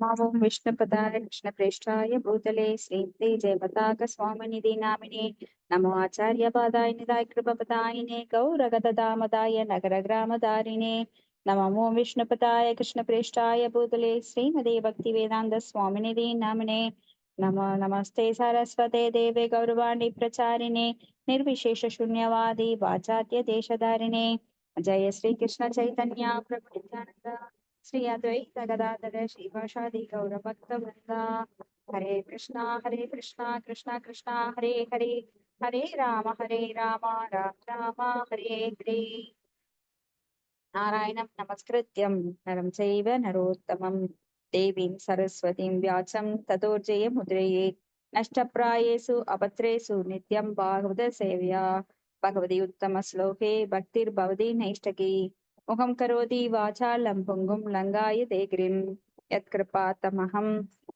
नमो विष्णुपदाय कृष्णप्रेष्ठाय भूतले श्रीमते जयपताक स्वामिनिधि नामिने नमो आचार्यपादाय निधाय कृपपदायिने गौरगतदामदाय नगरग्रामदारिणे नमो विष्णुपदाय कृष्णप्रेष्ठाय भूतले श्रीमते भक्तिवेदान्त स्वामिनिधि नामिने नमो नमस्ते सरस्वते देवे गौरवाणी प्रचारिणे निर्विशेष शून्यवादी वाचाद्य देशधारिणे जय श्री कृष्ण चैतन्य प्रभु नित्यानंद श्री अद्वैत गदाधर श्रीवासादि गौरभक्तवृंदा हरे कृष्णा कृष्णा कृष्णा हरे हरे हरे राम राम राम हरे हरे नारायणं नमस्कृत्यं नरं चैव नरोत्तमं देवीं सरस्वतीं व्यासं ततो जयमुद्रयेत् नष्टप्रायेषु अपत्रेषु नित्यं भागवत सेव्या भगवती उत्तमश्लोके भक्तिर्भवति नैष्ठकी मुखं करोति वाचालं पुङ्गुं लङ्गाय देगिरिं यत्कृपातमहं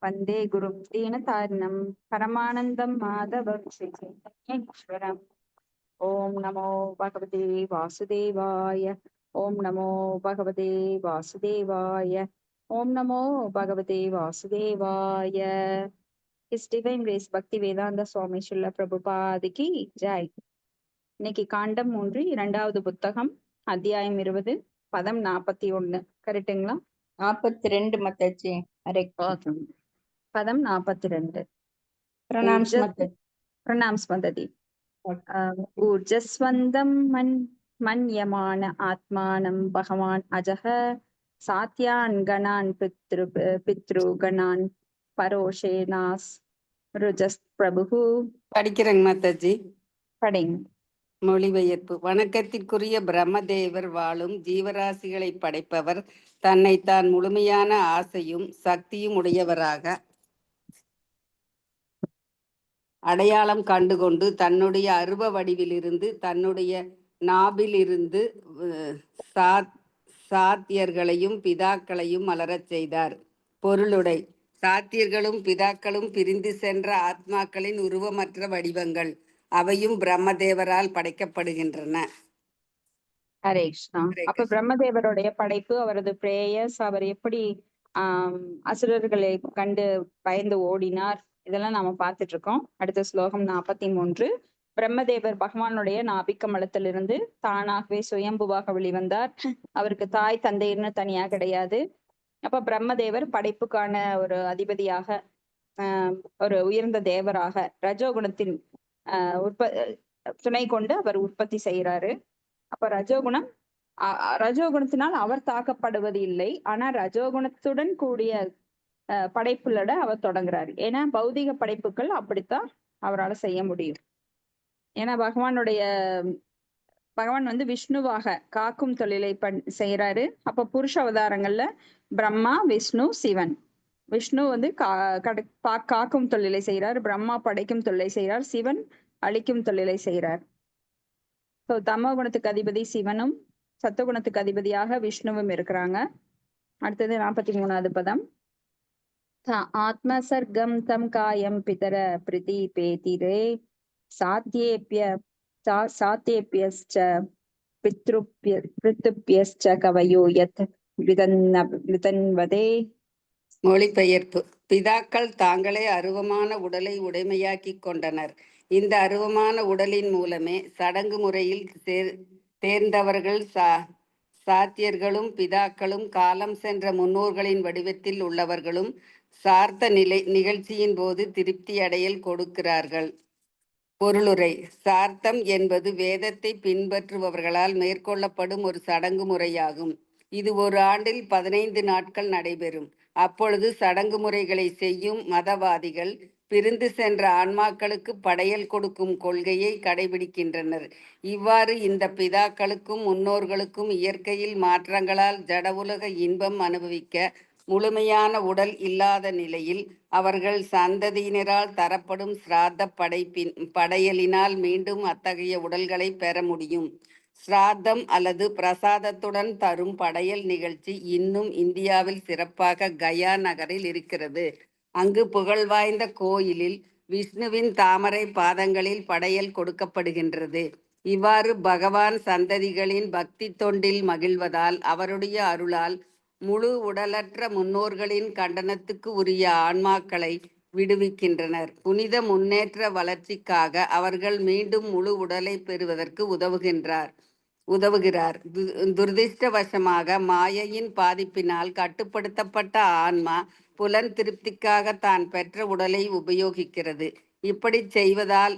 वन्दे गुरुं दीनतारिणं परमानन्दं माधवं श्रीचैतन्येश्वरम् ॐ नमो भगवते वासुदेवाय ॐ नमो भगवते वासुदेवाय ॐ नमो भगवते वासुदेवाय His Divine Grace பக்தி வேதாந்த சுவாமி ஸ்ரீல பிரபுபாதிக்கு ஜெய். இன்னைக்கு காண்டம் 3 இரண்டாவது புத்தகம் அத்தியாயம் 20 பதம் 41 கரெக்டுங்களா? 42 மத்தாச்சி. ஓகே. பதம் 42. பிரணாம்ஸ் மத்தாச்சி. பிரணாம்ஸ் மததி. ஊர்ஜஸ்வந்தம் மன்யமான ஆத்மானம் பகவான் அஜஹ சாத்யான் கணான் பித்ருகணான் பரோஷேனாஸ் ருஜஸ் பிரபு. படிக்கிறேங்க மாதாஜி. படிங்க. மொழிபெயர்ப்பு. வணக்கத்திற்குரிய பிரம்மதேவர் வாழும் ஜீவராசிகளை படைப்பவர். தன்னைத்தான் முழுமையான ஆசையும் சக்தியும் உடையவராக அடையாளம் கண்டுகொண்டு தன்னுடைய அருவ வடிவிலிருந்து தன்னுடைய நாபிலிருந்து சாத்தியர்களையும் பிதாக்களையும் மலரச் செய்தார். பொருளுடை. சாத்தியர்களும் பிதாக்களும் பிரிந்து சென்ற ஆத்மாக்களின் உருவமற்ற வடிவங்கள். அவையும் பிரம்மதேவரால் படைக்கப்படுகின்றன. ஹரே கிருஷ்ணா. அப்ப பிரம்மதேவருடைய படைப்பு, அவரது பிரேயஸ், அவர் எப்படி அசுரர்களை கண்டு பயந்து ஓடினார், இதெல்லாம் நாம பார்த்துட்டு இருக்கோம். அடுத்த ஸ்லோகம் 43. பிரம்மதேவர் பகவானுடைய நாபிக்கமலத்திலிருந்து தானாகவே சுயம்புவாக வெளிவந்தார். அவருக்கு தாய் தந்தைன்னு தனியா கிடையாது. அப்ப பிரம்மதேவர் படைப்புக்கான ஒரு அதிபதியாக, ஒரு உயர்ந்த தேவராக ரஜோகுணத்தின் துணை கொண்டு அவர் உற்பத்தி செய்யறாரு. அப்ப ரஜோகுணத்தினால் அவர் தாக்கப்படுவது இல்லை. ஆனா ரஜோகுணத்துடன் கூடிய படைப்புலட அவர் தொடங்குறாரு. ஏன்னா பௌதிக படைப்புகள் அப்படித்தான் அவரால் செய்ய முடியும். ஏன்னா பகவான் வந்து விஷ்ணுவாக காக்கும் தொழிலை செய்யறாரு. அப்ப புருஷ அவதாரங்கள்ல பிரம்மா, விஷ்ணு, சிவன். விஷ்ணு வந்து காக்கும் தொழிலை செய்யறார், பிரம்மா படைக்கும் தொழிலை செய்யறார், சிவன் அழிக்கும் தொழிலை செய்யறார். ஸோ தமோ குணத்துக்கு அதிபதி சிவனும் சத்துவகுணத்துக்கு அதிபதியாக விஷ்ணுவும் இருக்கிறாங்க. அடுத்தது 43வது பதம். ஆத்ம சர்க்கம் தம் காயம் பிதர பிரிதி பேதிரே சாத்தியேப்யஸ்ச பித்ருப்யஸ்ச கவயோ யத் விதன்வதே. மொழிபெயர்ப்பு. பிதாக்கள் தாங்களே அருவமான உடலை உடைமையாக்கி கொண்டனர். இந்த அருவமான உடலின் மூலமே சடங்கு முறையில் தேர்ந்தவர்கள் சாத்தியர்களும் பிதாக்களும் காலம் சென்ற முன்னோர்களின் வடிவத்தில் உள்ளவர்களும் சார்த்த நிகழ்ச்சியின் போது திருப்தி அடையல் கொடுக்கிறார்கள். பொருளுரை. சார்த்தம் என்பது வேதத்தை பின்பற்றுபவர்களால் மேற்கொள்ளப்படும் ஒரு சடங்கு முறையாகும். இது ஒரு ஆண்டில் 15 நாட்கள் நடைபெறும். அப்பொழுது சடங்கு முறைகளை செய்யும் மதவாதிகள் பிரிந்து சென்ற ஆன்மாக்களுக்கு படையல் கொடுக்கும் கொள்கையை கடைபிடிக்கின்றனர். இவ்வாறு இந்த பிதாக்களுக்கும் முன்னோர்களுக்கும் இயற்கையில் மாற்றங்களால் ஜட உலக இன்பம் அனுபவிக்க முழுமையான உடல் இல்லாத நிலையில் அவர்கள் சந்ததியினரால் தரப்படும் சிராத்த படையலினால் மீண்டும் அத்தகைய உடல்களை பெற முடியும். சிராத்தம் அல்லது பிரசாதத்துடன் தரும் படையல் நிகழ்ச்சி இன்னும் இந்தியாவில் சிறப்பாக கயா நகரில் இருக்கிறது. அங்கு புகழ்வாய்ந்த கோயிலில் விஷ்ணுவின் தாமரை பாதங்களில் படையல் கொடுக்கப்படுகின்றது. இவ்வாறு பகவான் சந்ததிகளின் பக்தி தொண்டில் மகிழ்வதால் அவருடைய அருளால் முழு உடலற்ற முன்னோர்களின் கண்டனத்துக்கு உரிய ஆன்மாக்களை விடுவிக்கின்றனர். புனித முன்னேற்ற வளர்ச்சிக்காக அவர்கள் மீண்டும் முழு உடலை பெறுவதற்கு உதவுகிறார். துரதிர்ஷ்டவசமாக மாயையின் பாதிப்பினால் கட்டுப்படுத்தப்பட்ட ஆன்மா புலன் திருப்திக்காக தான் பெற்ற உடலை உபயோகிக்கிறது. இப்படி செய்வதால்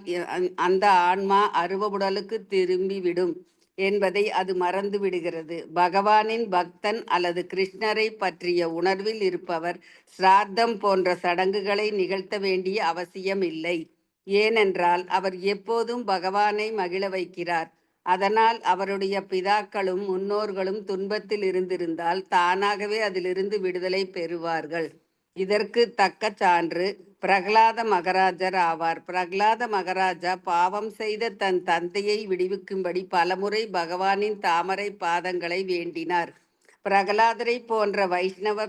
அந்த ஆன்மா அருவ உடலுக்கு திரும்பிவிடும் என்பதை அது மறந்து விடுகிறது. பகவானின் பக்தன் அல்லது கிருஷ்ணரை பற்றிய உணர்வில் இருப்பவர் சிராத்தம் போன்ற சடங்குகளை நிகழ்த்த வேண்டிய அவசியம் இல்லை. ஏனென்றால் அவர் எப்போதும் பகவானை மகிழ வைக்கிறார். அதனால் அவருடைய பிதாக்களும் முன்னோர்களும் துன்பத்தில் இருந்திருந்தால் தானாகவே அதிலிருந்து விடுதலை பெறுவார்கள். இதற்கு தக்க சான்று பிரகலாத மகாராஜர் ஆவார். பிரகலாத மகாராஜா பாவம் செய்த தன் தந்தையை விடுவிக்கும்படி பலமுறை பகவானின் தாமரை பாதங்களை வேண்டினார். பிரகலாதரை போன்ற வைஷ்ணவ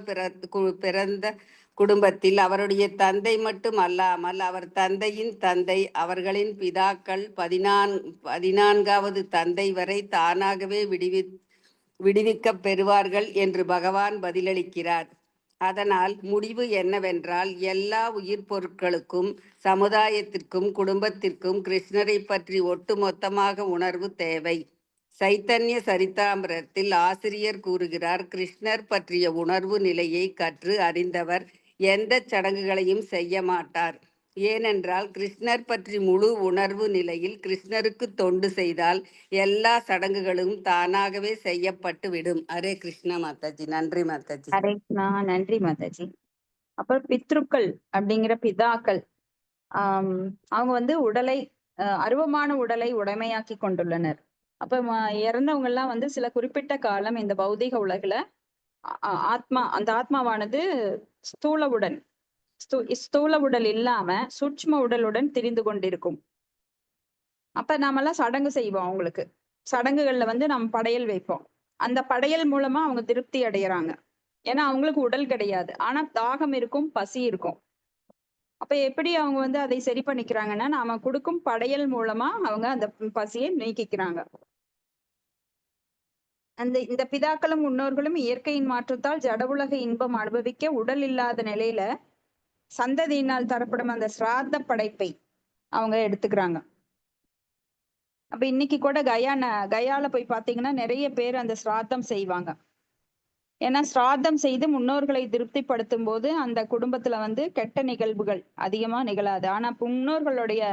பிறந்த குடும்பத்தில் அவருடைய தந்தை மட்டும் அல்லாமல் அவர் தந்தையின் தந்தை, அவர்களின் பிதாக்கள், 14வது தந்தை வரை தானாகவே விடுவிக்கப் பெறுவார்கள் என்று பகவான் பதிலளிக்கிறார். அதனால் முடிவு என்னவென்றால், எல்லா உயிர் பொருட்களுக்கும், சமுதாயத்திற்கும், குடும்பத்திற்கும் கிருஷ்ணரை பற்றி ஒட்டுமொத்தமாக உணர்வு தேவை. சைத்தன்ய சரிதாமிரத்தில் ஆசிரியர் கூறுகிறார், கிருஷ்ணர் பற்றிய உணர்வு நிலையை கற்று அறிந்தவர் எந்த சடங்குகளையும் செய்ய மாட்டார். ஏனென்றால் கிருஷ்ணர் பற்றி முழு உணர்வு நிலையில் கிருஷ்ணருக்கு தொண்டு செய்தால் எல்லா சடங்குகளும் தானாகவே செய்யப்பட்டு விடும். ஹரே கிருஷ்ணா மாதாஜி. நன்றி மாதாஜி. ஹரே கிருஷ்ணா. நன்றி மாதாஜி. அப்புறம் பித்ருக்கள் அப்படிங்கிற பிதாக்கள், அவங்க வந்து உடலை அருவமான உடலை உடைமையாக்கி கொண்டுள்ளனர். அப்ப இறந்தவங்க எல்லாம் வந்து சில குறிப்பிட்ட காலம் இந்த பௌதிக உலகில அந்த ஆத்மாவானது ஸ்தூல உடல் இல்லாம சூட்ச்ம உடலுடன் திரிந்து கொண்டிருக்கும். அப்ப நாமெல்லாம் சடங்கு செய்வோம். அவங்களுக்கு சடங்குகள்ல வந்து நம்ம படையல் வைப்போம். அந்த படையல் மூலமா அவங்க திருப்தி அடையறாங்க. ஏன்னா அவங்களுக்கு உடல் கிடையாது, ஆனா தாகம் இருக்கும், பசி இருக்கும். அப்ப எப்படி அவங்க வந்து அதை சரி பண்ணிக்கிறாங்கன்னா, நாம கொடுக்கும் படையல் மூலமா அவங்க அந்த பசியை நீக்கிக்கிறாங்க. இந்த பிதாக்களும் முன்னோர்களும் இயற்கையின் மாற்றத்தால் ஜட உலக இன்பம் அனுபவிக்க உடல் இல்லாத நிலையில சந்ததியினால் தரப்படும் அந்த சிராத்த படைப்பை அவங்க எடுத்துக்கிறாங்க. அப்ப இன்னைக்கு கூட கயால போய் பாத்தீங்கன்னா நிறைய பேர் அந்த சிராத்தம் செய்வாங்க. ஏன்னா சிராத்தம் செய்து முன்னோர்களை திருப்திப்படுத்தும் போது அந்த குடும்பத்துல வந்து கெட்ட நிகழ்வுகள் அதிகமா நிகழாது. ஆனா முன்னோர்களுடைய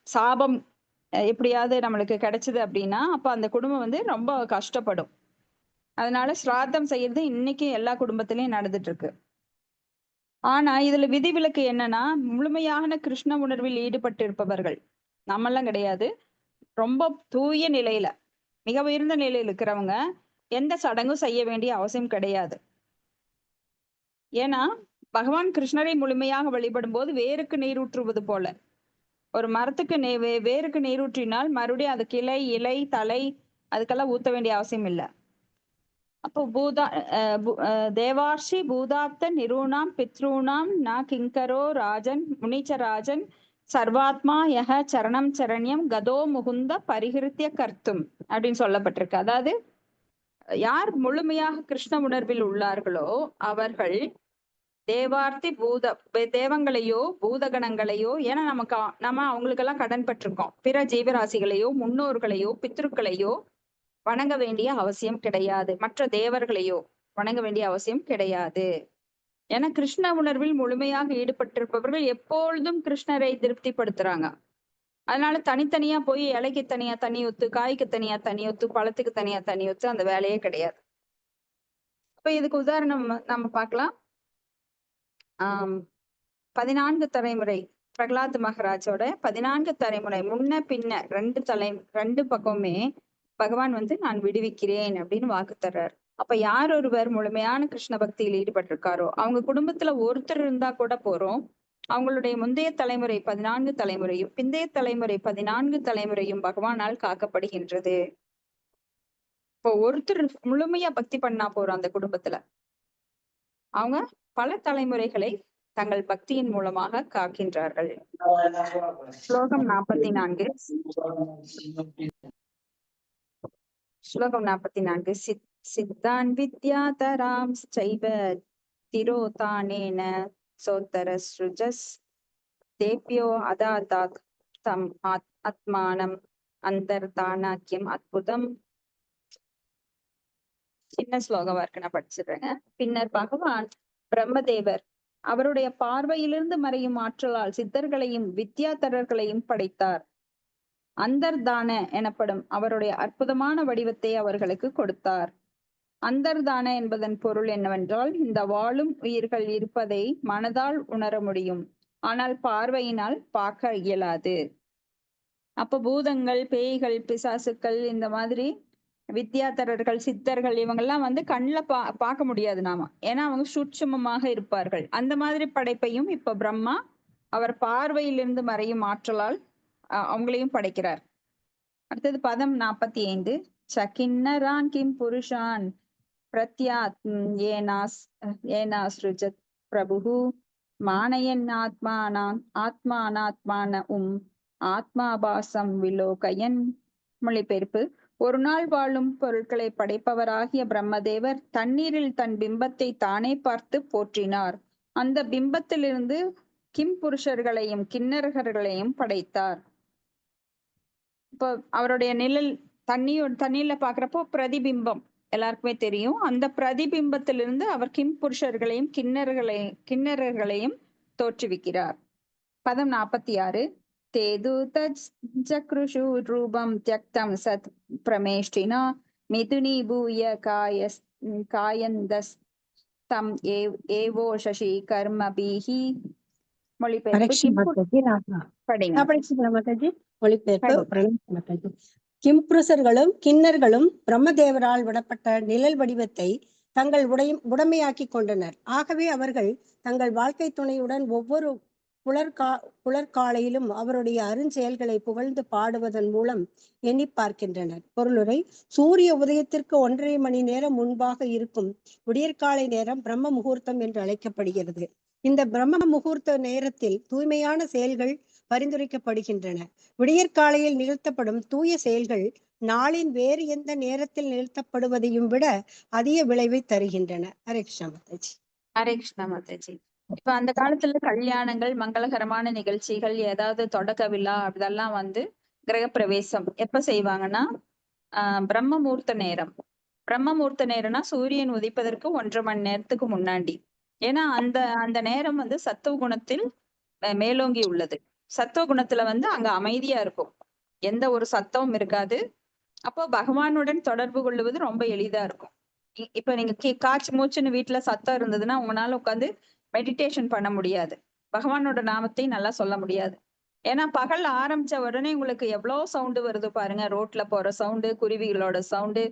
சாபம் எப்படியாவது நம்மளுக்கு கிடைச்சது அப்படின்னா அப்ப அந்த குடும்பம் வந்து ரொம்ப கஷ்டப்படும். அதனால சிராத்தம் செய்யறது இன்னைக்கு எல்லா குடும்பத்திலயும் நடந்துட்டு இருக்கு. ஆனா இதுல விதிவிலக்கு என்னன்னா, முழுமையான கிருஷ்ண உணர்வில் ஈடுபட்டு இருப்பவர்கள், நம்மெல்லாம் கிடையாது, ரொம்ப தூய நிலையில மிக உயர்ந்த நிலையில் இருக்கிறவங்க எந்த சடங்கும் செய்ய வேண்டிய அவசியம் கிடையாது. ஏன்னா பகவான் கிருஷ்ணரை முழுமையாக வழிபடும் போது வேருக்கு நீரூற்றுவது போல, ஒரு மரத்துக்கு வேருக்கு நீரூற்றினால் மறுபடியும் அது கிளை, இலை, தலை அதுக்கெல்லாம் ஊத்த வேண்டிய அவசியம் இல்லை. அப்போ தேவார்ஷி பூதாப்த நிரூணாம் பித்ருணாம் ந கிங்கரோ ராஜன் முனிச்சராஜன் சர்வாத்மா யஹ சரணம் சரண்யம் கதோ முகுந்த பரிகிருத்திய கர்த்தும் அப்படின்னு சொல்லப்பட்டிருக்கு. அதாவது யார் முழுமையாக கிருஷ்ண உணர்வில் உள்ளார்களோ அவர்கள் தேவார்த்தி தேவங்களையோ பூதகணங்களையோ, ஏன்னா நம்ம அவங்களுக்கெல்லாம் கடன் பட்டிருக்கோம், பிற ஜீவராசிகளையோ முன்னோர்களையோ பித்ருக்களையோ வணங்க வேண்டிய அவசியம் கிடையாது. மற்ற தேவர்களையோ வணங்க வேண்டிய அவசியம் கிடையாது. ஏன்னா கிருஷ்ண உணர்வில் முழுமையாக ஈடுபட்டிருப்பவர்கள் எப்பொழுதும் கிருஷ்ணரை திருப்திப்படுத்துறாங்க. அதனால தனித்தனியா போய் இலைக்கு தனியா தண்ணி ஊத்து, காய்க்கு தனியா தண்ணி ஊத்து, பழத்துக்கு தனியா தண்ணி ஊத்து அந்த வேலையே கிடையாது. இப்ப இதுக்கு உதாரணம் நம்ம பார்க்கலாம். 14 தலைமுறை பிரகலாத் மகாராஜோட 14 தலைமுறை முன்ன பின்ன ரெண்டு பக்கமே பகவான் வந்து நான் விடுவிக்கிறேன் அப்படின்னு வாக்கு தர்றார். அப்ப யார் ஒருவர் முழுமையான கிருஷ்ண பக்தியில் ஈடுபட்டிருக்காரோ அவங்க குடும்பத்துல ஒருத்தர் இருந்தா கூட போறோம், அவங்களுடைய முந்தைய தலைமுறை 14 தலைமுறையும் பிந்தைய தலைமுறை 14 தலைமுறையும் பகவானால் காக்கப்படுகின்றது. இப்போ ஒருத்தர் முழுமையா பக்தி பண்ணா போறோம் அந்த குடும்பத்துல, அவங்க பல தலைமுறைகளை தங்கள் பக்தியின் மூலமாக காக்கின்றார்கள். ஸ்லோகம் 44. சித்தான் வித்யாதராம் சைவ திரோதானேன சோத்தரஸ்ருஜஸ் தேப்யோ அதாதாத் தம் ஆத்மானம் அந்தர்தானாக்கியம் அத்புதம். சின்ன ஸ்லோகமா இருக்கு, நான் படிச்சிடுறேங்க. பின்னர் பகவான் பிரம்மதேவர் அவருடைய பார்வையிலிருந்து மறையும் ஆற்றலால் சித்தர்களையும் வித்யாதரர்களையும் படைத்தார். அந்தர்தான எனப்படும் அவருடைய அற்புதமான வடிவத்தை அவர்களுக்கு கொடுத்தார். அந்தர்தான என்பதன் பொருள் என்னவென்றால், இந்த வாழும் உயிர்கள் இருப்பதை மனதால் உணர முடியும், ஆனால் பார்வையினால் பார்க்க இயலாது. அப்ப பூதங்கள், பேய்கள், பிசாசுக்கள், இந்த மாதிரி வித்யாதரர்கள், சித்தர்கள் இவங்கெல்லாம் வந்து கண்ணுல பார்க்க முடியாது நாம, ஏன்னா அவங்க சூட்சுமமாக இருப்பார்கள். அந்த மாதிரி படைப்பையும் இப்ப பிரம்மா அவர் பார்வையிலிருந்து மறையும் ஆற்றலால் அவங்களையும் படைக்கிறார். அடுத்தது பதம் 45. சகின்னரான் கிம் புருஷான் பிரத்யாத் ஏனாஸ்ருஜத் பிரபுஹு மானயன் ஆத்மானாத்மான ஆத்மாபாசம் விலோகயன். மொழிபெயர்ப்பு: ஒரு நாள் வாழும் பொருட்களை படைப்பவராகிய பிரம்மதேவர் தண்ணீரில் தன் பிம்பத்தை தானே பார்த்து போற்றினார். அந்த பிம்பத்திலிருந்து கிம் புருஷர்களையும் கிண்ணறர்களையும் படைத்தார். இப்போ அவருடைய நிழல் தண்ணீர்ல பாக்குறப்போ பிரதிபிம்பம் எல்லாருக்குமே தெரியும். அந்த பிரதிபிம்பத்திலிருந்து அவர் கிம் புருஷர்களையும் கிண்ணறர்களையும் தோற்றுவிக்கிறார். பதம் 46. தேது தக்ருஷு ரூபம் தியக்தம் சத் பிரமேஷ்டினா மிதுனி பூய காயந்தஸ் தம் ஏவோ சசி கர்மபிஹி. மொழிபெயர்ப்பு: கிம்புருஷர்களும் கிண்ணர்களும் பிரம்மதேவரால் விடப்பட்ட நிழல் வடிவத்தை தங்கள் உடைமையாக்கி கொண்டனர். ஆகவே அவர்கள் தங்கள் வாழ்க்கை துணையுடன் ஒவ்வொரு புலர்காலையிலும் அவருடைய அருஞ்செயல்களை புகழ்ந்து பாடுவதன் மூலம் எண்ணி பார்க்கின்றனர். பொருளுரை: சூரிய உதயத்திற்கு 1.5 மணி நேரம் முன்பாக இருக்கும் விடியற்காலை நேரம் பிரம்ம முகூர்த்தம் என்று அழைக்கப்படுகிறது. இந்த பிரம்ம முகூர்த்த நேரத்தில் தூய்மையான செயல்கள் பரிந்துரைக்கப்படுகின்றன. விடியற்காலையில் நிகழ்த்தப்படும் தூய செயல்கள் நாளின் வேறு எந்த நேரத்தில் நிகழ்த்தப்படுவதையும் விட அதிக விளைவை தருகின்றன. ஹரே கிருஷ்ணா மாதாஜி. ஹரே கிருஷ்ணா மாதாஜி. இப்ப அந்த காலத்துல கல்யாணங்கள், மங்களகரமான நிகழ்ச்சிகள், ஏதாவது தொடக்க விழா அதெல்லாம் வந்து கிரகப்பிரவேசம் எப்ப செய்வாங்கன்னா பிரம்ம முகூர்த்த நேரம். பிரம்ம முகூர்த்த நேரம்னா சூரியன் உதிப்பதற்கு 1.5 மணி நேரத்துக்கு முன்னாடி. ஏன்னா அந்த நேரம் வந்து சத்துவ குணத்தில் மேலோங்கி உள்ளது. சத்துவ குணத்துல வந்து அங்க அமைதியா இருக்கும், எந்த ஒரு சத்தமும் இருக்காது. அப்போ பகவானுடன் தொடர்பு கொள்ளுவது ரொம்ப எளிதா இருக்கும். இப்ப நீங்க காய்ச்சி மூச்சுன்னு வீட்டுல சத்தம் இருந்ததுன்னா உங்களால உட்காந்து மெடிடேஷன் பண்ண முடியாது, பகவானோட நாமத்தை நல்லா சொல்ல முடியாது. ஏன்னா பகல் ஆரம்பிச்ச உடனே உங்களுக்கு எவ்வளவு சவுண்டு வருது பாருங்க. ரோட்ல போற சவுண்டு, குருவிகளோட சவுண்டு,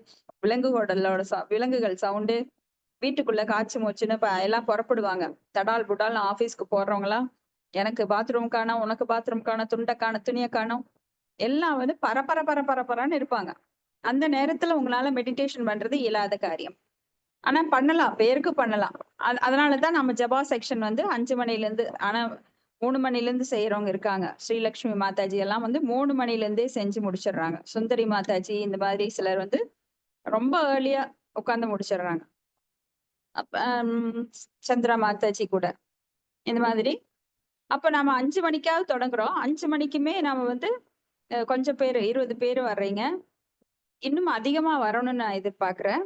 விலங்குகள் சவுண்டு, வீட்டுக்குள்ள காய்ச்சி மூச்சுன்னு எல்லாம் புறப்படுவாங்க. தடால் புடால் ஆபீஸ்க்கு போறவங்க எல்லாம், எனக்கு பாத்ரூம் காணோம், உனக்கு பாத்ரூம் காணோம், துண்டை காணோம், துணியை காணோம், எல்லாம் வந்து பரபரன்னு இருப்பாங்க. அந்த நேரத்துல உங்களால மெடிடேஷன் பண்றது இயலாத காரியம். ஆனா பண்ணலாம், பேருக்கு பண்ணலாம். அதனாலதான் நம்ம ஜபா செக்ஷன் வந்து 5 மணில இருந்து, ஆனா 3 மணில இருந்து செய்யறவங்க இருக்காங்க. ஸ்ரீலட்சுமி மாதாஜி எல்லாம் வந்து 3 மணில இருந்தே செஞ்சு முடிச்சிடுறாங்க. சுந்தரி மாதாஜி இந்த மாதிரி சிலர் வந்து ரொம்ப ஏர்லியா உட்கார்ந்து முடிச்சிடுறாங்க. சந்திரா மாதாஜி கூட இந்த மாதிரி. அப்ப நம்ம 5 மணிக்காவது தொடங்குறோம். 5 மணிக்குமே நம்ம வந்து கொஞ்சம் பேர் 20 பேர் வர்றீங்க, இன்னும் அதிகமா வரணும்னு நான் எதிர்பார்க்கிறேன்.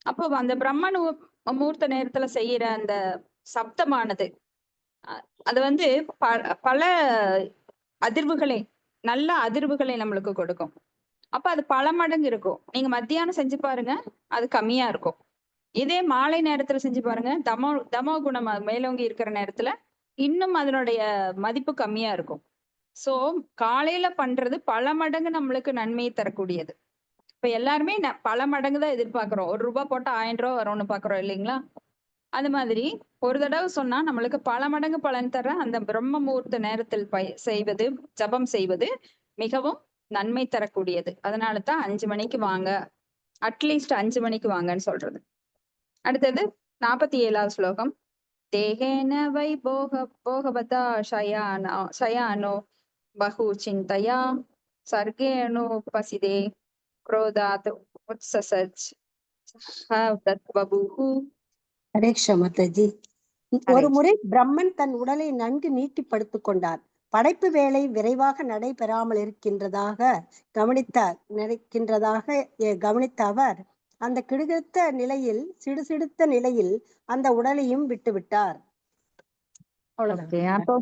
அப்போ அந்த பிரம்ம முகூர்த்த நேரத்துல செய்யற அந்த சப்தமானது அது வந்து பல அதிர்வுகளை, நல்ல அதிர்வுகளை நம்மளுக்கு கொடுக்கும். அப்ப அது பல மடங்கு இருக்கும். நீங்க மத்தியானம் செஞ்சு பாருங்க, அது கம்மியா இருக்கும். இதே மாலை நேரத்துல செஞ்சு பாருங்க, தமோ குணம் மேலோங்கி இருக்கிற நேரத்துல இன்னும் அதனுடைய மதிப்பு கம்மியா இருக்கும். சோ காலையில பண்றது பல மடங்கு நம்மளுக்கு நன்மையை தரக்கூடியது. இப்ப எல்லாருமே பல மடங்கு தான் எதிர்பார்க்கிறோம். 1 ரூபாய் போட்டா 1000 ரூபாய் வரும்னு பாக்குறோம் இல்லைங்களா? அது மாதிரி ஒரு தடவை சொன்னா நம்மளுக்கு பல மடங்கு பலன் தர அந்த பிரம்ம முகூர்த்த நேரத்தில் செய்வது, ஜபம் செய்வது மிகவும் நன்மை தரக்கூடியது. அதனாலதான் 5 மணிக்கு வாங்க, அட்லீஸ்ட் 5 மணிக்கு வாங்கன்னு சொல்றது. அடுத்தது 47வது ஸ்லோகம். தேகேன வை போகவதா சயானோ பகு சிந்தயா சர்கேணு பசிதே क्रोधात् उत्ससज தத்வபுஹு. ஹரே கிருஷ்ணா மாதாஜி. ஒரு முறை பிரம்மன் தன் உடலை நன்கு நீட்டி படுத்துக் கொண்டார். படைப்பு வேலை விரைவாக நடைபெறாமல் கவனித்த அவர் அந்த கிடுகிடுத்த நிலையில் சிடுசிடுத்த நிலையில் அந்த உடலையும் விட்டுவிட்டார். அவ்வளவுதான். Okay, அப்போ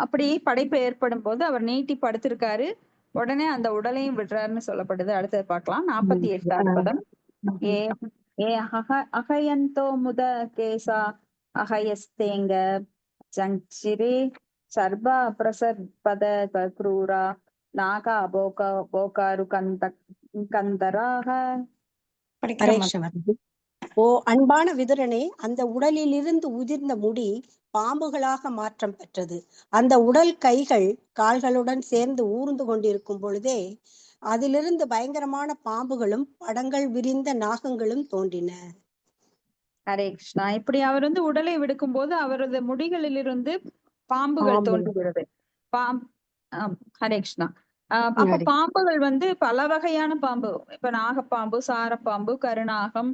அப்படி படைப்பு ஏற்படும் போது அவர் நீட்டி படுத்திருக்காரு, உடனே அந்த உடலையும் விடுறாருன்னு சொல்லப்படுது. அடுத்தது பார்க்கலாம். 48வது பதம். ஏ ஏ அகயந்தோ முத கேசா அகயஸ்தேங்க ஜஞ்சிரே சர்பா பிரசர்பத க்ரூரா நாகா போகாரு கந்தராக. ஹரே கிருஷ்ணா மாதாஜி. ஓ அன்பான விதுரனே, அந்த உடலிலிருந்து உதிர்ந்த முடி பாம்புகளாக மாற்றம் பெற்றது. அந்த உடல் கைகள் கால்களுடன் சேர்ந்து ஊர்ந்து கொண்டிருக்கும் பொழுதே அதிலிருந்து பயங்கரமான பாம்புகளும் படங்கள் விரிந்த நாகங்களும் தோன்றின. ஹரே கிருஷ்ணா. இப்படி அவர் உடலை விடுக்கும் போது அவரது முடிகளிலிருந்து பாம்புகள் தோன்றுகிறது. ஹரே கிருஷ்ணா. அப்ப பாம்புகள் பல வகையான பாம்பு, இப்ப நாகப்பாம்பு, சாரப்பாம்பு, கருநாகம்,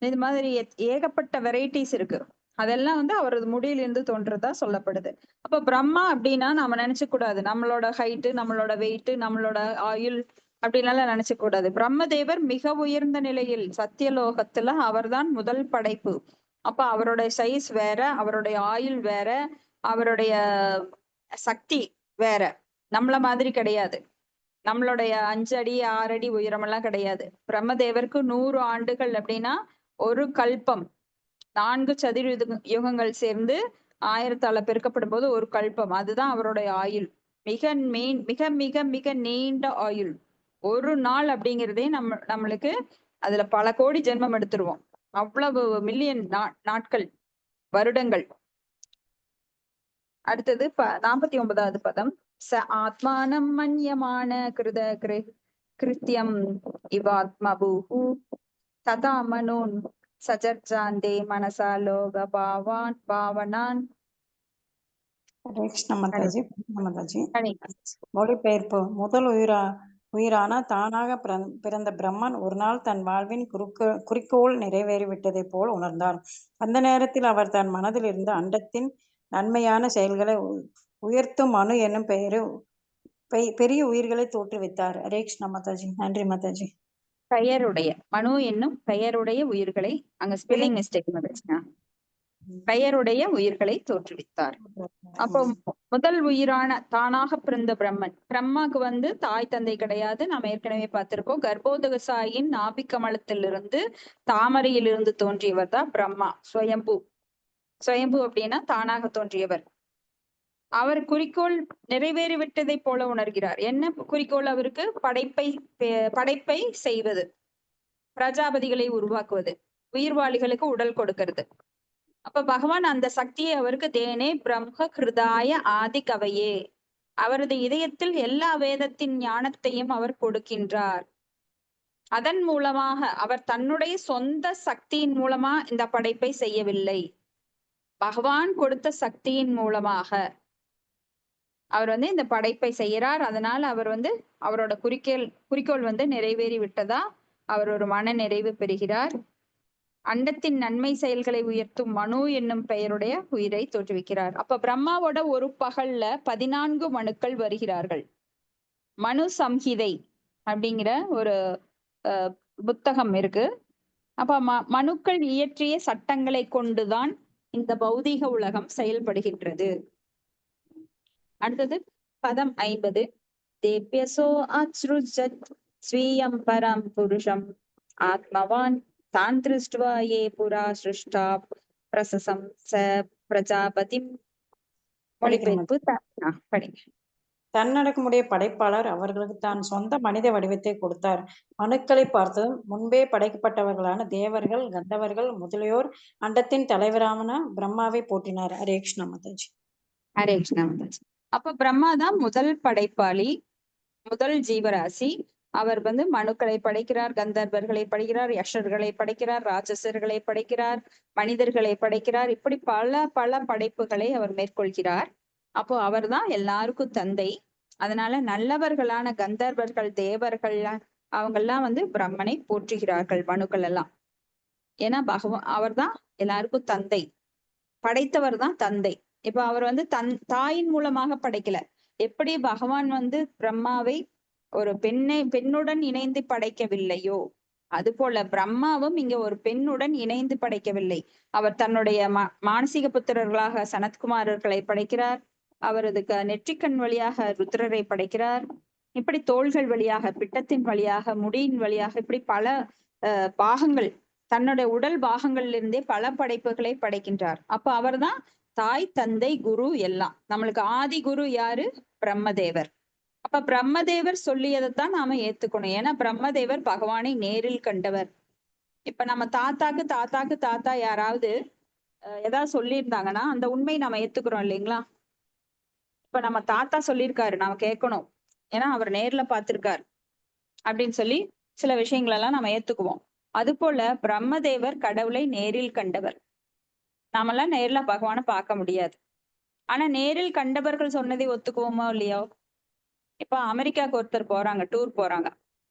இது மாதிரி ஏகப்பட்ட வெரைட்டிஸ் இருக்கு. அதெல்லாம் அவரது முடியிலிருந்து தோன்றதா சொல்லப்படுது. அப்ப பிரம்மா அப்படின்னா நாம நினைச்ச கூடாது நம்மளோட ஹைட்டு, நம்மளோட வெயிட், நம்மளோட ஆயுள் அப்படின்னால நினைச்ச கூடாது. பிரம்மதேவர் மிக உயர்ந்த நிலையில் சத்தியலோகத்துல அவர்தான் முதல் படைப்பு. அப்ப அவருடைய சைஸ் வேற, அவருடைய ஆயுள் வேற, அவருடைய சக்தி வேற. நம்மள மாதிரி கிடையாது. நம்மளுடைய 5 அடி 6 அடி உயரமெல்லாம் கிடையாது. பிரம்மதேவருக்கு 100 ஆண்டுகள் அப்படின்னா ஒரு கல்பம். 4 சதுர யுகங்கள் சேர்ந்து 1000ஆல பெருக்கப்படும் போது ஒரு கல்பம். அதுதான் அவருடைய ஆயுள். மிக மிக மிக மிக நீண்ட ஆயுள். ஒரு நாள் அப்படிங்கிறதே நம்மளுக்கு அதுல பல கோடி ஜென்மம் எடுத்துருவோம். அவ்வளவு மில்லியன் நாட்கள், வருடங்கள். அடுத்தது 49வது பதம். ச ஆத்மானம் மன்யமான கிருத கிருத்தியம் இவாத்மபூஹு ததா மனோன் சஜர்ஜாந்தே மனசா லோக பாவனான். ஹரே கிருஷ்ண மாதாஜி. மாதாஜி மொழிபெயர்ப்பு. முதல் உயிரான தானாக பிறந்த பிரம்மன் ஒரு நாள் தன் வாழ்வின் குறிக்கோள் நிறைவேறிவிட்டதை போல் உணர்ந்தார். அந்த நேரத்தில் அவர் தன் மனதில் இருந்த அண்டத்தின் நன்மையான செயல்களை உயர்த்தும் மனு என்னும் பெரிய உயிர்களை தோற்றுவித்தார். ஹரே கிருஷ்ணா மாதாஜி. நன்றி மாதாஜி. பெயருடைய மனு என்னும் பெயருடைய உயிர்களை, அங்க ஸ்பெல்லிங் மிஸ்டேக் வந்துச்சுங்க, பெயருடைய உயிர்களை தோற்றுவித்தார். அப்போ முதல் உயிரான தானாக பிறந்த பிரம்மன். பிரம்மாக்கு தாய் தந்தை கிடையாது. நாம் ஏற்கனவே பார்த்திருக்கோம். கர்ப்போதகசாயின் நாபிக்கமலத்திலிருந்து தாமரையிலிருந்து தோன்றியவர் தான் பிரம்மா. ஸ்வயம்பு. ஸ்வயம்பு அப்படின்னா தானாக தோன்றியவர். அவர் குறிக்கோள் நிறைவேறிவிட்டதை போல உணர்கிறார். என்ன குறிக்கோள் அவருக்கு? படைப்பை செய்வது, பிரஜாபதிகளை உருவாக்குவது, உயிர்வாளிகளுக்கு உடல் கொடுக்கிறது. அப்ப பகவான் அந்த சக்தியை அவருக்கு தேனே பிரம்ம கிருதாய ஆதி கவையே, அவரது இதயத்தில் எல்லா வேதத்தின் ஞானத்தையும் அவர் கொடுக்கின்றார். அதன் மூலமாக அவர் தன்னுடைய சொந்த சக்தியின் மூலமா இந்த படைப்பை செய்யவில்லை. பகவான் கொடுத்த சக்தியின் மூலமாக அவர் இந்த படைப்பை செய்யறார். அதனால அவர் அவரோட குறிக்கோள் நிறைவேறி விட்டதா அவர் ஒரு மன நிறைவு பெறுகிறார். அண்டத்தின் நன்மை செயல்களை உயர்த்தும் மனு என்னும் பெயருடைய உயிரை தோற்றுவிக்கிறார். அப்ப பிரம்மாவோட ஒரு பகல்ல 14 மனுக்கள் வருகிறார்கள். மனு சம்ஹிதை அப்படிங்கிற ஒரு புத்தகம் இருக்கு. அப்ப மனுக்கள் இயற்றிய சட்டங்களை கொண்டுதான் இந்த பௌதீக உலகம் செயல்படுகின்றது. அடுத்தது பதம் 50. தேப்யசோ அச்ருஜத் ஸ்வீயம் பரம் புருஷம் ஆத்மவான் தான் திருஷ்டுவா ஏ புரா சிருஷ்டா பிரசசம் ச பிரஜாபதி. மொழிபெயர்ப்பு. தன்னடக்கமுடைய படைப்பாளர் அவர்களுக்கு தான் சொந்த மனித வடிவத்தை கொடுத்தார். மனுக்களை பார்த்து முன்பே படைக்கப்பட்டவர்களான தேவர்கள், கந்தவர்கள் முதலியோர் அண்டத்தின் தலைவரான பிரம்மாவை போற்றினார். ஹரே கிருஷ்ணா மாதாஜி. ஹரே கிருஷ்ணா மாதாஜி. அப்ப பிரம்மா தான் முதல் படைப்பாளி, முதல் ஜீவராசி. அவர் மனுக்களை படைக்கிறார், கந்தர்வர்களை படைக்கிறார், யஷர்களை படைக்கிறார், ராட்சசர்களை படைக்கிறார், மனிதர்களை படைக்கிறார். இப்படி பல பல படைப்புகளை அவர் மேற்கொள்கிறார். அப்போ அவர் தான் எல்லாருக்கும் தந்தை. அதனால நல்லவர்களான கந்தர்வர்கள், தேவர்கள் அவங்கெல்லாம் பிரம்மனை போற்றுகிறார்கள். மனுக்கள் எல்லாம் ஏன்னா அவர் தான் எல்லாருக்கும் தந்தை, படைத்தவர் தான் தந்தை. இப்ப அவர் வந்து தாயின் மூலமாக படைக்கல. எப்படி பகவான் வந்து பிரம்மாவை ஒரு பெண்ணுடன் இணைந்து படைக்கவில்லையோ, அது போல பிரம்மாவும் இங்க ஒரு பெண்ணுடன் இணைந்து படைக்கவில்லை. அவர் தன்னுடைய மானசீக புத்திரர்களாக சனத்குமாரர்களை படைக்கிறார். அவரது நெற்றிக்கண் வழியாக ருத்ரரை படைக்கிறார். இப்படி தோள்கள் வழியாக, பிட்டத்தின் வழியாக, முடியின் வழியாக, இப்படி பல பாகங்கள், தன்னுடைய உடல் பாகங்கள்ல இருந்தே பல படைப்புகளை படைக்கின்றார். அப்ப அவர்தான் தாய், தந்தை, குரு எல்லாம். நம்மளுக்கு ஆதி குரு யாரு? பிரம்மதேவர். அப்ப பிரம்மதேவர் சொல்லியதைத்தான் நாம ஏத்துக்கணும். ஏன்னா பிரம்மதேவர் பகவானை நேரில் கண்டவர். இப்ப நம்ம தாத்தாக்கு தாத்தா யாராவது ஏதாவது சொல்லியிருந்தாங்கன்னா அந்த உண்மை நம்ம ஏத்துக்கிறோம் இல்லைங்களா? இப்ப நம்ம தாத்தா சொல்லியிருக்காரு, நாம கேட்கணும், ஏன்னா அவர் நேர்ல பார்த்திருக்காரு அப்படின்னு சொல்லி சில விஷயங்கள் எல்லாம் நம்ம ஏத்துக்குவோம். அது போல பிரம்மதேவர் கடவுளை நேரில் கண்டவர். நாமெல்லாம் நேர்ல பகவானை பார்க்க முடியாது. ஆனா நேரில் கண்டவர்கள் சொன்னதை ஒத்துக்குவோமோ இல்லையோ? இப்ப அமெரிக்காவுக்கு ஒருத்தர் போறாங்க, டூர் போறாங்க.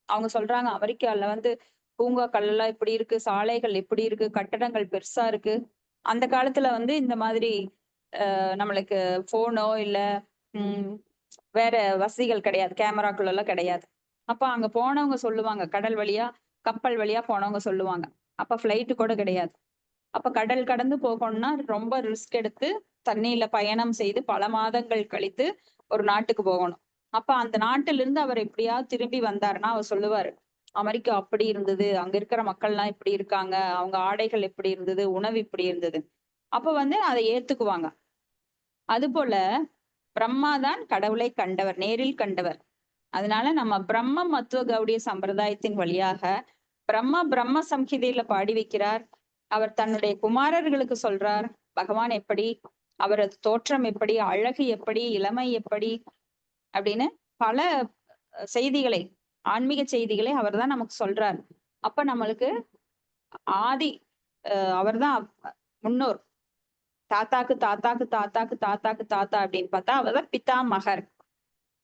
அவங்க சொல்றாங்க, அமெரிக்கால வந்து பூங்காக்கள் எல்லாம் இப்படி இருக்கு, சாலைகள் இப்படி இருக்கு, கட்டடங்கள் பெருசா இருக்கு. அந்த காலத்துல வந்து இந்த மாதிரி நம்மளுக்கு போனோ இல்ல வேற வசதிகள் கிடையாது, கேமராக்கள் எல்லாம் கிடையாது. அப்ப அங்க போனவங்க சொல்லுவாங்க, கடல் வழியா கப்பல் வழியா போனவங்க சொல்லுவாங்க. அப்ப பிளைட் கூட கிடையாது. அப்ப கடல் கடந்து போகணும்னா ரொம்ப ரிஸ்க் எடுத்து தண்ணியில பயணம் செய்து பல மாதங்கள் கழித்து ஒரு நாட்டுக்கு போகணும். அப்ப அந்த நாட்டில இருந்து அவர் எப்படியாவது திரும்பி வந்தாருன்னா அவர் சொல்லுவாரு, அமெரிக்கா அப்படி இருந்தது, அங்க இருக்கிற மக்கள்லாம் இப்படி இருக்காங்க, அவங்க ஆடைகள் எப்படி இருந்தது, உணவு இப்படி இருந்தது. அப்ப வந்து அதை ஏத்துக்குவாங்க. அது போல பிரம்மாதான் கடவுளை கண்டவர், நேரில் கண்டவர். அதனால நம்ம பிரம்ம மத்துவ கௌடிய சம்பிரதாயத்தின் வழியாக பிரம்ம சம்ஹிதையில பாடி வைக்கிறார். அவர் தன்னுடைய குமாரர்களுக்கு சொல்றார் பகவான் எப்படி, அவரது தோற்றம் எப்படி, அழகு எப்படி, இளமை எப்படி அப்படின்னு பல செய்திகளை, ஆன்மீக செய்திகளை அவர் தான் நமக்கு சொல்றார். அப்ப நம்மளுக்கு ஆதி அவர்தான் முன்னோர். தாத்தாக்கு தாத்தாக்கு தாத்தாக்கு தாத்தாக்கு தாத்தா அப்படின்னு பார்த்தா அவர்தான் பிதா மகர்.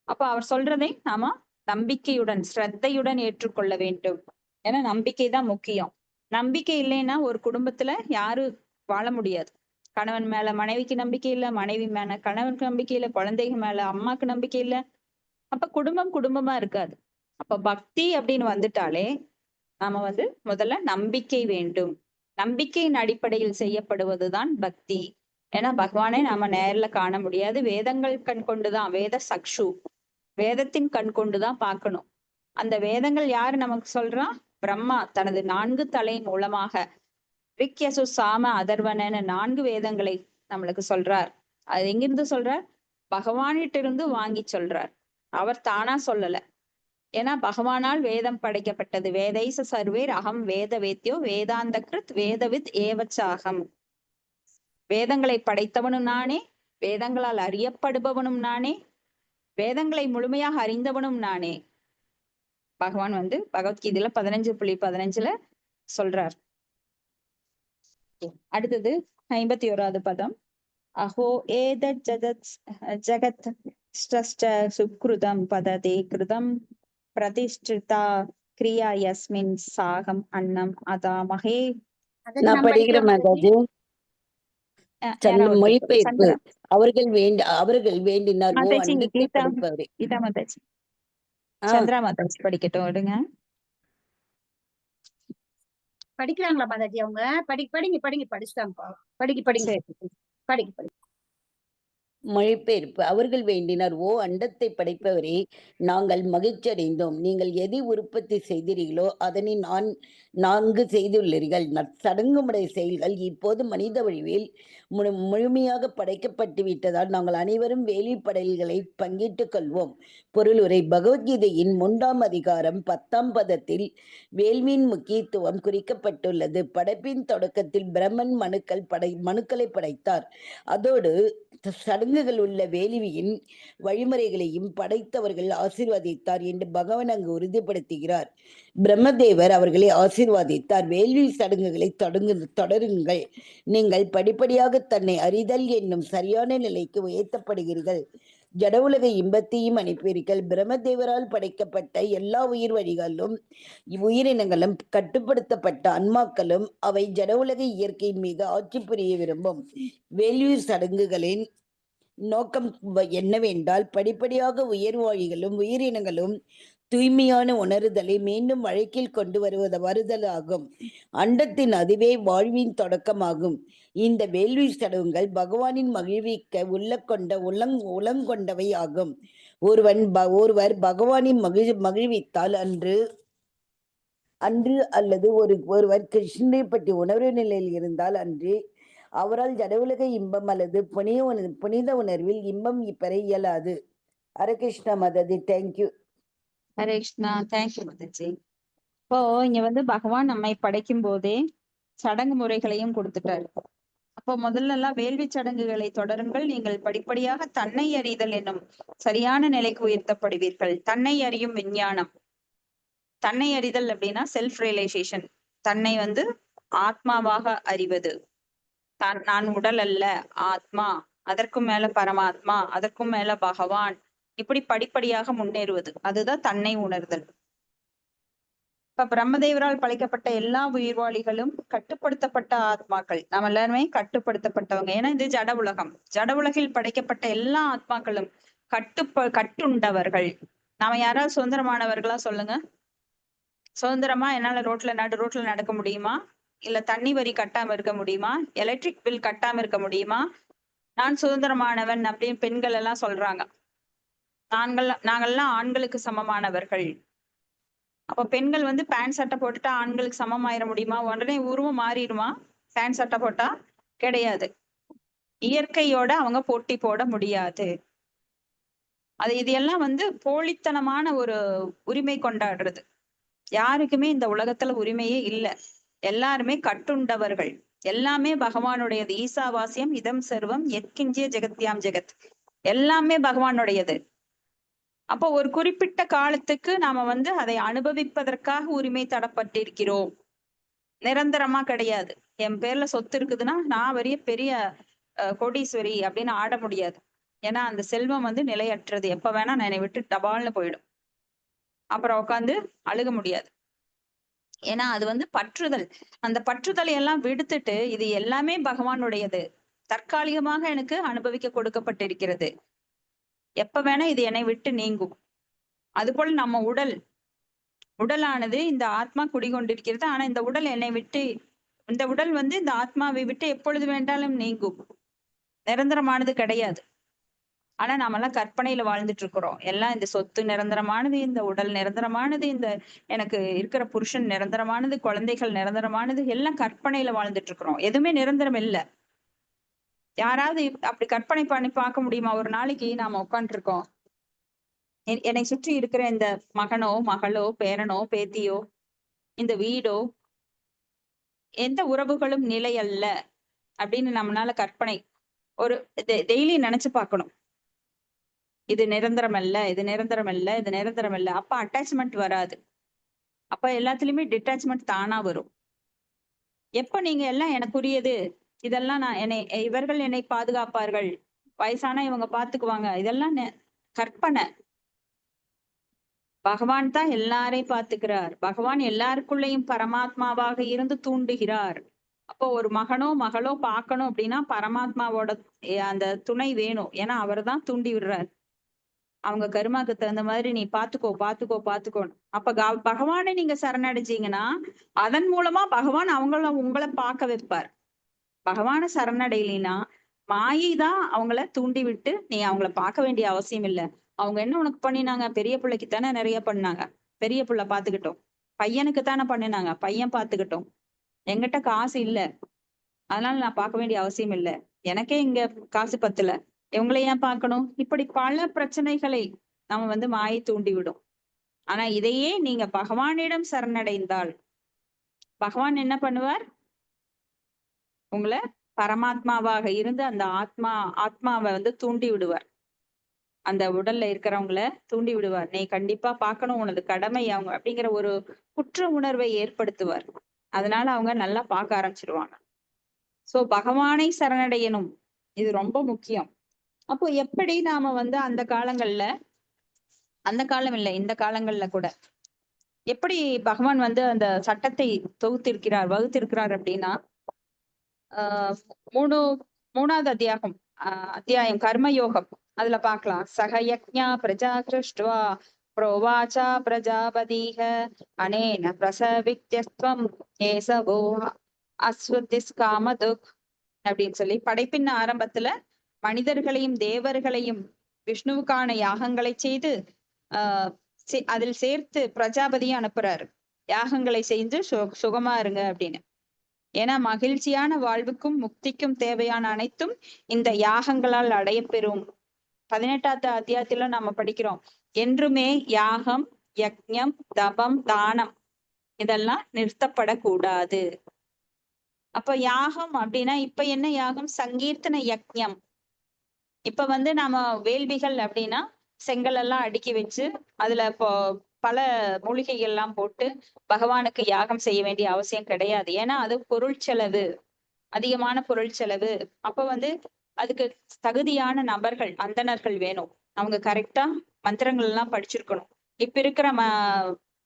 அப்ப அவர் சொல்றதை நாம நம்பிக்கையுடன், ஸ்ரத்தையுடன் ஏற்றுக்கொள்ள வேண்டும். ஏன்னா நம்பிக்கை தான் முக்கியம். நம்பிக்கை இல்லைன்னா ஒரு குடும்பத்துல யாரும் வாழ முடியாது. கணவன் மேல மனைவிக்கு நம்பிக்கை இல்லை, மனைவி மேல கணவனுக்கு நம்பிக்கை இல்லை, குழந்தைங்க மேல அம்மாக்கு நம்பிக்கை இல்லை. அப்ப குடும்பமா இருக்காது. அப்ப பக்தி அப்படின்னு வந்துட்டாலே நாம வந்து முதல்ல நம்பிக்கை வேண்டும். நம்பிக்கையின் அடிப்படையில் செய்யப்படுவதுதான் பக்தி. ஏன்னா பகவானை நாம நேர்ல காண முடியாது. வேதங்கள் கண் கொண்டுதான், வேத சக்ஷு, வேதத்தின் கண் கொண்டுதான் பார்க்கணும். அந்த வேதங்கள் யாரு நமக்கு சொல்றா? பிரம்மா தனது 4 தலை மூலமாக ரிக், யசு, சாம, அதர்வனன்னு 4 வேதங்களை நம்மளுக்கு சொல்றார். அது எங்கிருந்து சொல்றார்? பகவானிட்ட இருந்து வாங்கி சொல்றார். அவர் தானா சொல்லல. ஏன்னா பகவானால் வேதம் படைக்கப்பட்டது. வேதைச சர்வேர் அகம் வேத வேத்யோ வேதாந்த கிருத் வேதவித் ஏவச்சாகம். வேதங்களை படைத்தவனும் நானே, வேதங்களால் அறியப்படுபவனும் நானே, வேதங்களை முழுமையாக அறிந்தவனும் நானே. பகவான் வந்து பகவத்கீதையில 15.15 சொல்றார். அடுத்தது 51வது பதம். அஹோ ஏதத் ஜகத் சுக்ருதம் பததே கிருதம் பிரதிஷ்டிதா கிரியா யஸ்மின் சாகம் அன்னம் அதாமகே. நான் படிக்கிற மாதாஜி. மொழிபெயர்ப்பு. அவர்கள் வேண்டினார் சந்திரா மாதாஜி படிக்கட்டும், விடுங்க. படிக்கிறாங்களா மாதாஜி? அவங்க படிங்க படிச்சுட்டாங்க. படிங்க. மொழிபெயர்ப்பு. அவர்கள் வேண்டினார், ஓ அண்டத்தை படைப்பவரே, நாங்கள் மகிழ்ச்சி அடைந்தோம். நீங்கள் எது உற்பத்தி செய்தீர்களோ அதனை நான்கு செய்துள்ளீர்கள். சடங்குமுறை செயல்கள் இப்போது மனித வடிவில் முழுமையாக படைக்கப்பட்டு விட்டதால் நாங்கள் அனைவரும் வேலி படையல்களை பங்கிட்டுக் கொள்வோம். பொருளுரை. பகவத்கீதையின் 3ஆம் அதிகாரம் 10ஆம் பதத்தில் வேள்வியின் முக்கியத்துவம் குறிக்கப்பட்டுள்ளது. படைப்பின் தொடக்கத்தில் பிரம்மன் மனுக்களை படைத்தார். அதோடு சடங்குகள் உள்ள வேள்வியின் வழிமுறைகளையும் படைத்தவர்கள் ஆசீர்வதித்தார் என்று பகவான் அங்கு உறுதிப்படுத்துகிறார். பிரம்மதேவர் அவர்களை ஆசீர்வாதித்தார். வேள்வி சடங்குகளை தொடருங்கள். நீங்கள் படிப்படியாக தன்னை அறிதல் என்னும் சரியான நிலைக்கு உயர்த்தப்படுகிறீர்கள். ஜட உலக இன்பத்தையும் அனுப்புவீர்கள். பிரம்மதேவரால் படைக்கப்பட்ட எல்லா உயிர் வழிகளும் உயிரினங்களும் கட்டுப்படுத்தப்பட்ட ஆன்மாக்களும் அவை ஜட உலக இயற்கையின் மீது ஆட்சி புரிய விரும்பும். வேள்வி சடங்குகளின் நோக்கம் என்னவென்றால் படிப்படியாக உயிர்வாழிகளும் உயிரினங்களும் தூய்மையான உணர்தலை மீண்டும் வழக்கில் கொண்டு வருதல் ஆகும். அண்டத்தின் அதுவே வாழ்வின் தொடக்கமாகும். இந்த வேள்வி சடங்குகள் பகவானின் மகிழ்விக்க உளங்கொண்டவை ஆகும். ஒருவர் பகவானின் மகிழ்வித்தால் அன்று அல்லது ஒருவர் கிருஷ்ணரை பற்றி உணர்வு நிலையில் இருந்தால் அன்று அவரால் ஜட உலக இன்பம் அல்லது புனித உணர்வில் இன்பம் பெற இயலாது. ஹரே கிருஷ்ணா மாதாஜி. தேங்க்யூ. ஹரே கிருஷ்ணா. தேங்க்யூ மாதாஜி. இப்போ இங்க வந்து பகவான் நம்மை படைக்கும் போதே சடங்கு முறைகளையும் கொடுத்துட்டாரு. அப்போ முதல்ல எல்லாம் வேள்வி சடங்குகளை தொடருங்கள், நீங்கள் படிப்படியாக தன்னை அறிதல் என்னும் சரியான நிலைக்கு உயர்த்தப்படுவீர்கள். தன்னை அறியும் விஞ்ஞானம். தன்னை அறிதல் அப்படின்னா செல்ஃப் ரியலைசேஷன். தன்னை வந்து ஆத்மாவாக அறிவது. நான் உடல் அல்ல, ஆத்மா, அதற்கும் மேல பரமாத்மா, அதற்கும் மேல பகவான், இப்படி படிப்படியாக முன்னேறுவது, அதுதான் தன்னை உணர்தல். இப்ப பிரம்மதேவரால் படைக்கப்பட்ட எல்லா உயிர்வாளிகளும் கட்டுப்படுத்தப்பட்ட ஆத்மாக்கள். நம்ம எல்லாருமே கட்டுப்படுத்தப்பட்டவங்க. ஏன்னா இது ஜட உலகம். ஜட உலகில் படைக்கப்பட்ட எல்லா ஆத்மாக்களும் கட்டுண்டவர்கள். நாம யாராவது சுதந்திரமானவர்களா சொல்லுங்க. சுதந்திரமா என்னால நடு ரோட்ல நடக்க முடியுமா? இல்ல தண்ணி வரி கட்டாம இருக்க முடியுமா? எலக்ட்ரிக் பில் கட்டாம இருக்க முடியுமா? நான் சுதந்திரமானவன் அப்படின்னு பெண்கள் எல்லாம் சொல்றாங்க. நாங்கள்லாம் ஆண்களுக்கு சமமானவர்கள். அப்ப பெண்கள் வந்து பேண்ட் சட்டை போட்டுட்டா ஆண்களுக்கு சமமாயிர முடியுமா? உடனே உருவம் மாறிடுமா? பேண்ட் சட்டை போட்டா கிடையாது. இயற்கையோட அவங்க போட்டி போட முடியாது. இது எல்லாம் வந்து போலித்தனமான ஒரு உரிமை கொண்டாடுறது. யாருக்குமே இந்த உலகத்துல உரிமையே இல்லை. எல்லாருமே கட்டுண்டவர்கள். எல்லாமே பகவானுடையது. ஈசாவாசியம் இதம் சர்வம் எத்கிஞ்சிய ஜெகத்யாம் ஜெகத். எல்லாமே பகவானுடையது. அப்போ ஒரு குறிப்பிட்ட காலத்துக்கு நாம வந்து அதை அனுபவிப்பதற்காக உரிமை தரப்பட்டிருக்கிறோம். நிரந்தரமா கிடையாது. என் பேர்ல சொத்து இருக்குதுன்னா நான் பெரிய கோடீஸ்வரி அப்படின்னு ஆட முடியாது. ஏன்னா அந்த செல்வம் வந்து நிலையற்றது. எப்ப வேணா என்னை விட்டு டபால்னு போயிடும். அப்புறம் உட்காந்து அழுக முடியாது. ஏன்னா அது வந்து பற்றுதல். அந்த பற்றுதலை எல்லாம் விடுத்துட்டு இது எல்லாமே பகவானுடையது, தற்காலிகமாக எனக்கு அனுபவிக்க கொடுக்கப்பட்டிருக்கிறது, எப்ப வேணா இது என்னை விட்டு நீங்கும். அதுபோல் நம்ம உடலானது இந்த ஆத்மா குடிகொண்டிருக்கிறது. ஆனா இந்த உடல் வந்து இந்த ஆத்மாவை விட்டு எப்பொழுது வேண்டாலும் நீங்கும். நிரந்தரமானது கிடையாது. ஆனா நாமெல்லாம் கற்பனையில வாழ்ந்துட்டு இருக்கிறோம். எல்லாம் இந்த சொத்து நிரந்தரமானது, இந்த உடல் நிரந்தரமானது, இந்த எனக்கு இருக்கிற புருஷன் நிரந்தரமானது, குழந்தைகள் நிரந்தரமானது, எல்லாம் கற்பனையில வாழ்ந்துட்டு இருக்கிறோம். எதுவுமே நிரந்தரம் இல்லை. யாராவது அப்படி கற்பனை பண்ணி பார்க்க முடியுமா? ஒரு நாளைக்கு நாம உட்காந்துருக்கோம், என்னை சுற்றி இருக்கிற இந்த மகனோ மகளோ பேரனோ பேத்தியோ இந்த வீடோ எந்த உறவுகளும் நிலை அல்ல அப்படின்னு நம்மளால கற்பனை ஒரு டெய்லி நினைச்சு பார்க்கணும். இது நிரந்தரம் அல்ல, இது நிரந்தரம் அல்ல, இது நிரந்தரம் அல்ல. அப்ப அட்டாச்மெண்ட் வராது. அப்ப எல்லாத்துலயுமே டிட்டாச்மெண்ட் தானா வரும். எப்ப நீங்க எல்லாம் எனக்குரியது, இதெல்லாம் இவர்கள் என்னை பாதுகாப்பார்கள், வயசானா இவங்க பாத்துக்குவாங்க, இதெல்லாம் கற்பனை. பகவான் தான் எல்லாரையும் பாத்துக்கிறார். பகவான் எல்லாருக்குள்ளேயும் பரமாத்மாவாக இருந்து தூண்டுகிறார். அப்போ ஒரு மகனோ மகளோ பார்க்கணும் அப்படின்னா பரமாத்மாவோட அந்த துணை வேணும். ஏன்னா அவர் தான் தூண்டி விடுறார். அவங்க கருமாக்கு தகுந்த மாதிரி நீ பாத்துக்கோன்னு. அப்ப பகவானை நீங்க சரணடைஞ்சீங்கன்னா அதன் மூலமா பகவான் உங்களை பார்க்க வைப்பார். பகவான சரணடையினா மாயை தான் அவங்கள தூண்டி விட்டு நீ அவங்கள பார்க்க வேண்டிய அவசியம் இல்லை. அவங்க என்ன உனக்கு பண்ணினாங்க? பெரிய பிள்ளைக்கு தானே நிறைய பண்ணாங்க, பெரிய பிள்ளை பாத்துக்கிட்டோம். பையனுக்கு தானே பண்ணினாங்க, பையன் பாத்துக்கிட்டோம். என்கிட்ட காசு இல்லை, அதனால நான் பார்க்க வேண்டிய அவசியம் இல்லை. எனக்கே இங்க காசு பத்தல, இவங்களை ஏன் பார்க்கணும்? இப்படி பல பிரச்சனைகளை நம்ம வந்து மாயை தூண்டி விடும். ஆனா இதையே நீங்க பகவானிடம் சரணடைந்தால் பகவான் என்ன பண்ணுவார்? உங்களை பரமாத்மாவாக இருந்து அந்த ஆத்மாவை வந்து தூண்டி விடுவார். அந்த உடல்ல இருக்கிறவங்கள தூண்டி விடுவார். நீ கண்டிப்பா பார்க்கணும், உனது கடமை அவங்க அப்படிங்கிற ஒரு குற்ற உணர்வை ஏற்படுத்துவார். அதனால அவங்க நல்லா பார்க்க ஆரம்பிச்சிருவாங்க. சோ பகவானை சரணடையணும், இது ரொம்ப முக்கியம். அப்போ எப்படி நாம வந்து அந்த காலங்கள்ல, அந்த காலம் இல்லை இந்த காலங்கள்ல கூட எப்படி பகவான் வந்து அந்த சட்டத்தை வகுத்திருக்கிறார் அப்படின்னா, ஆஹ் மூணாவது அத்தியாயம் கர்மயோகம். அதுல பார்க்கலாம். சகயக்ஞா பிரஜா கிருஷ்டுவா புரோவாச்சா பிரஜாபதீஹ அனேன பிரசவித்யஸ்துவம் ஏசவோ அஸ்வதிஸ் காமதுக் அப்படின்னு சொல்லி படைப்பின் ஆரம்பத்துல மனிதர்களையும் தேவர்களையும் விஷ்ணுவுக்கான யாகங்களை செய்து அதில் சேர்த்து பிரஜாபதியும் அனுப்புறாரு. யாகங்களை செய்து சுகமா இருங்க அப்படின்னு. ஏன்னா மகிழ்ச்சியான வாழ்வுக்கும் முக்திக்கும் தேவையான அனைத்தும் இந்த யாகங்களால் அடையப்பெறும். 18வது அத்தியாயத்துல நாம படிக்கிறோம், என்றுமே யாகம், யக்ஞம், தபம், தானம் இதெல்லாம் நிறுத்தப்படக்கூடாது. அப்ப யாகம் அப்படின்னா இப்ப என்ன யாகம்? சங்கீர்த்தன யக்ஞம். இப்ப வந்து நாம வேள்விகள் அப்படின்னா செங்கல் எல்லாம் அடுக்கி வச்சு அதுல பல மூலிகைகள் எல்லாம் போட்டு பகவானுக்கு யாகம் செய்ய வேண்டிய அவசியம் கிடையாது. ஏன்னா அது பொருள் செலவு, அதிகமான பொருள் செலவு. அப்ப வந்து அதுக்கு தகுதியான நபர்கள், அந்தணர்கள் வேணும். அவங்க கரெக்டா மந்திரங்கள் எல்லாம் படிச்சிருக்கணும். இப்ப இருக்கிற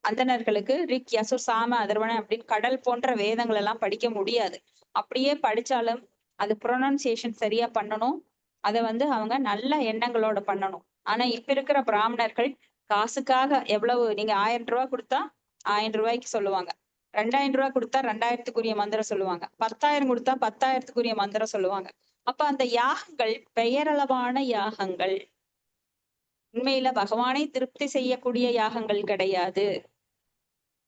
அந்தணர்களுக்கு ரிக், யசு, சாம, அதர்வன அப்படின்னு கடல் போன்ற வேதங்கள் எல்லாம் படிக்க முடியாது. அப்படியே படிச்சாலும் அது ப்ரொனன்சியேஷன் சரியா பண்ணணும். அதை வந்து அவங்க நல்ல எண்ணங்களோட பண்ணணும். ஆனா இப்ப இருக்கிற பிராமணர்கள் காசுக்காக எவ்வளவு, நீங்க 1000 ரூபாய் கொடுத்தா 1000 ரூபாய்க்கு சொல்லுவாங்க, 2000 ரூபாய் கொடுத்தா 2000த்துக்குரிய மந்திரம் சொல்லுவாங்க, 10,000 கொடுத்தா 10,000த்துக்குரிய மந்திரம் சொல்லுவாங்க. அப்ப அந்த யாகங்கள் பெயரளவான யாகங்கள், உண்மையில பகவானை திருப்தி செய்யக்கூடிய யாகங்கள் கிடையாது.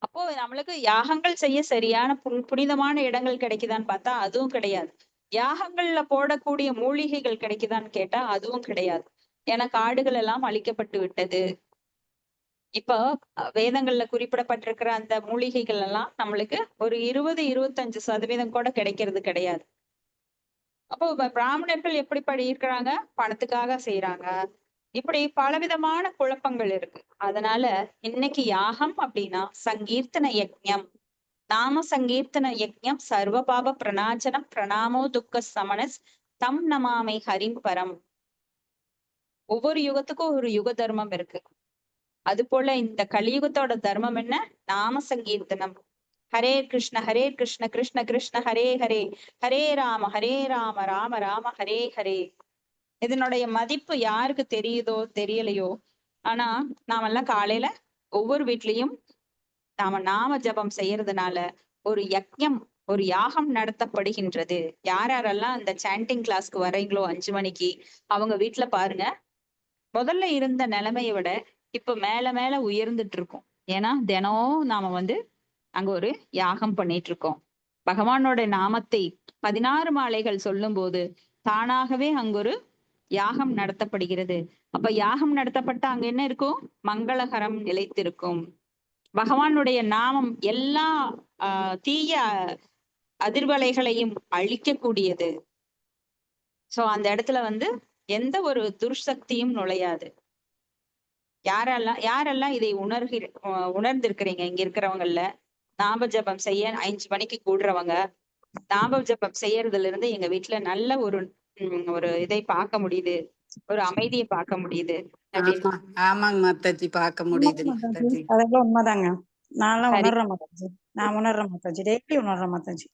அப்போ நம்மளுக்கு யாகங்கள் செய்ய சரியான புனிதமான இடங்கள் கிடைக்குதான்னு பார்த்தா அதுவும் கிடையாது. யாகங்கள்ல போடக்கூடிய மூலிகைகள் கிடைக்குதான்னு கேட்டா அதுவும் கிடையாது. ஏன்னா காடுகள் எல்லாம் அழிக்கப்பட்டு விட்டது. இப்போ வேதங்கள்ல குறிப்பிடப்பட்டிருக்கிற அந்த மூலிகைகள் எல்லாம் நம்மளுக்கு ஒரு 20-25% கூட கிடைக்கிறது கிடையாது. அப்போ பிராமணர்கள் எப்படி இருக்கிறாங்க? பணத்துக்காக செய்யறாங்க. இப்படி பலவிதமான குழப்பங்கள் இருக்கு. அதனால இன்னைக்கு யாகம் அப்படின்னா சங்கீர்த்தன யக்ஞம், நாம சங்கீர்த்தன யக்ஞம், சர்வபாப பிரணாச்சனம், பிரணாமோ துக்க சமனஸ், தம் நமாமை ஹரிம் பரம். ஒவ்வொரு யுகத்துக்கும் ஒரு யுக தர்மம் இருக்கு. அது போல இந்த கலியுகத்தோட தர்மம் என்ன? நாம சங்கீர்த்தனம். ஹரே கிருஷ்ண கிருஷ்ண கிருஷ்ண ஹரே ஹரே, ஹரே ராம ராம ராம ஹரே ஹரே. இதனுடைய மதிப்பு யாருக்கு தெரியுதோ தெரியலையோ, ஆனா நாமெல்லாம் காலையில ஒவ்வொரு வீட்லயும் நாம ஜபம் செய்யறதுனால ஒரு யக்ஞம், ஒரு யாகம் நடத்தப்படுகின்றது. யாரெல்லாம் அந்த சாண்டிங் கிளாஸ்க்கு வர்றீங்களோ 5 மணிக்கு, அவங்க வீட்டுல பாருங்க, முதல்ல இருந்த நிலைமையை விட இப்ப மேல மேல உயர்ந்துட்டு இருக்கோம். ஏன்னா தினம் நாம வந்து அங்க ஒரு யாகம் பண்ணிட்டு இருக்கோம். பகவானோட நாமத்தை 16 மாலைகள் சொல்லும் போது தானாகவே அங்க ஒரு யாகம் நடத்தப்படுகிறது. அப்ப யாகம் நடத்தப்பட்ட அங்க என்ன இருக்கும்? மங்களகரம் நிலைத்திருக்கும். பகவானுடைய நாமம் எல்லா தீய அதிர்வலைகளையும் அழிக்கக்கூடியது. சோ அந்த இடத்துல வந்து எந்த ஒரு துர்சக்தியும் நுழையாது. யாரெல்லாம் இதை உணர்ந்திருக்கிறீங்க இங்க இருக்கிறவங்கல்ல? நாம ஜபம் செய்ய 5 மணிக்கு கூடுறவங்க, நாம ஜபம் செய்யறதுல இருந்து எங்க வீட்டுல நல்ல ஒரு இதை பார்க்க முடியுது, ஒரு அமைதியை பார்க்க முடியுது. ஆமாங்க மாதாஜி, பார்க்க முடியுது மாதாஜி. அதெல்லாம் உண்மைதாங்க. நான் உணர்றேன் மாதாஜி. நான் உணர்றேன் மாதாஜி. டெய்லி உணர்றேன் மாதாஜி.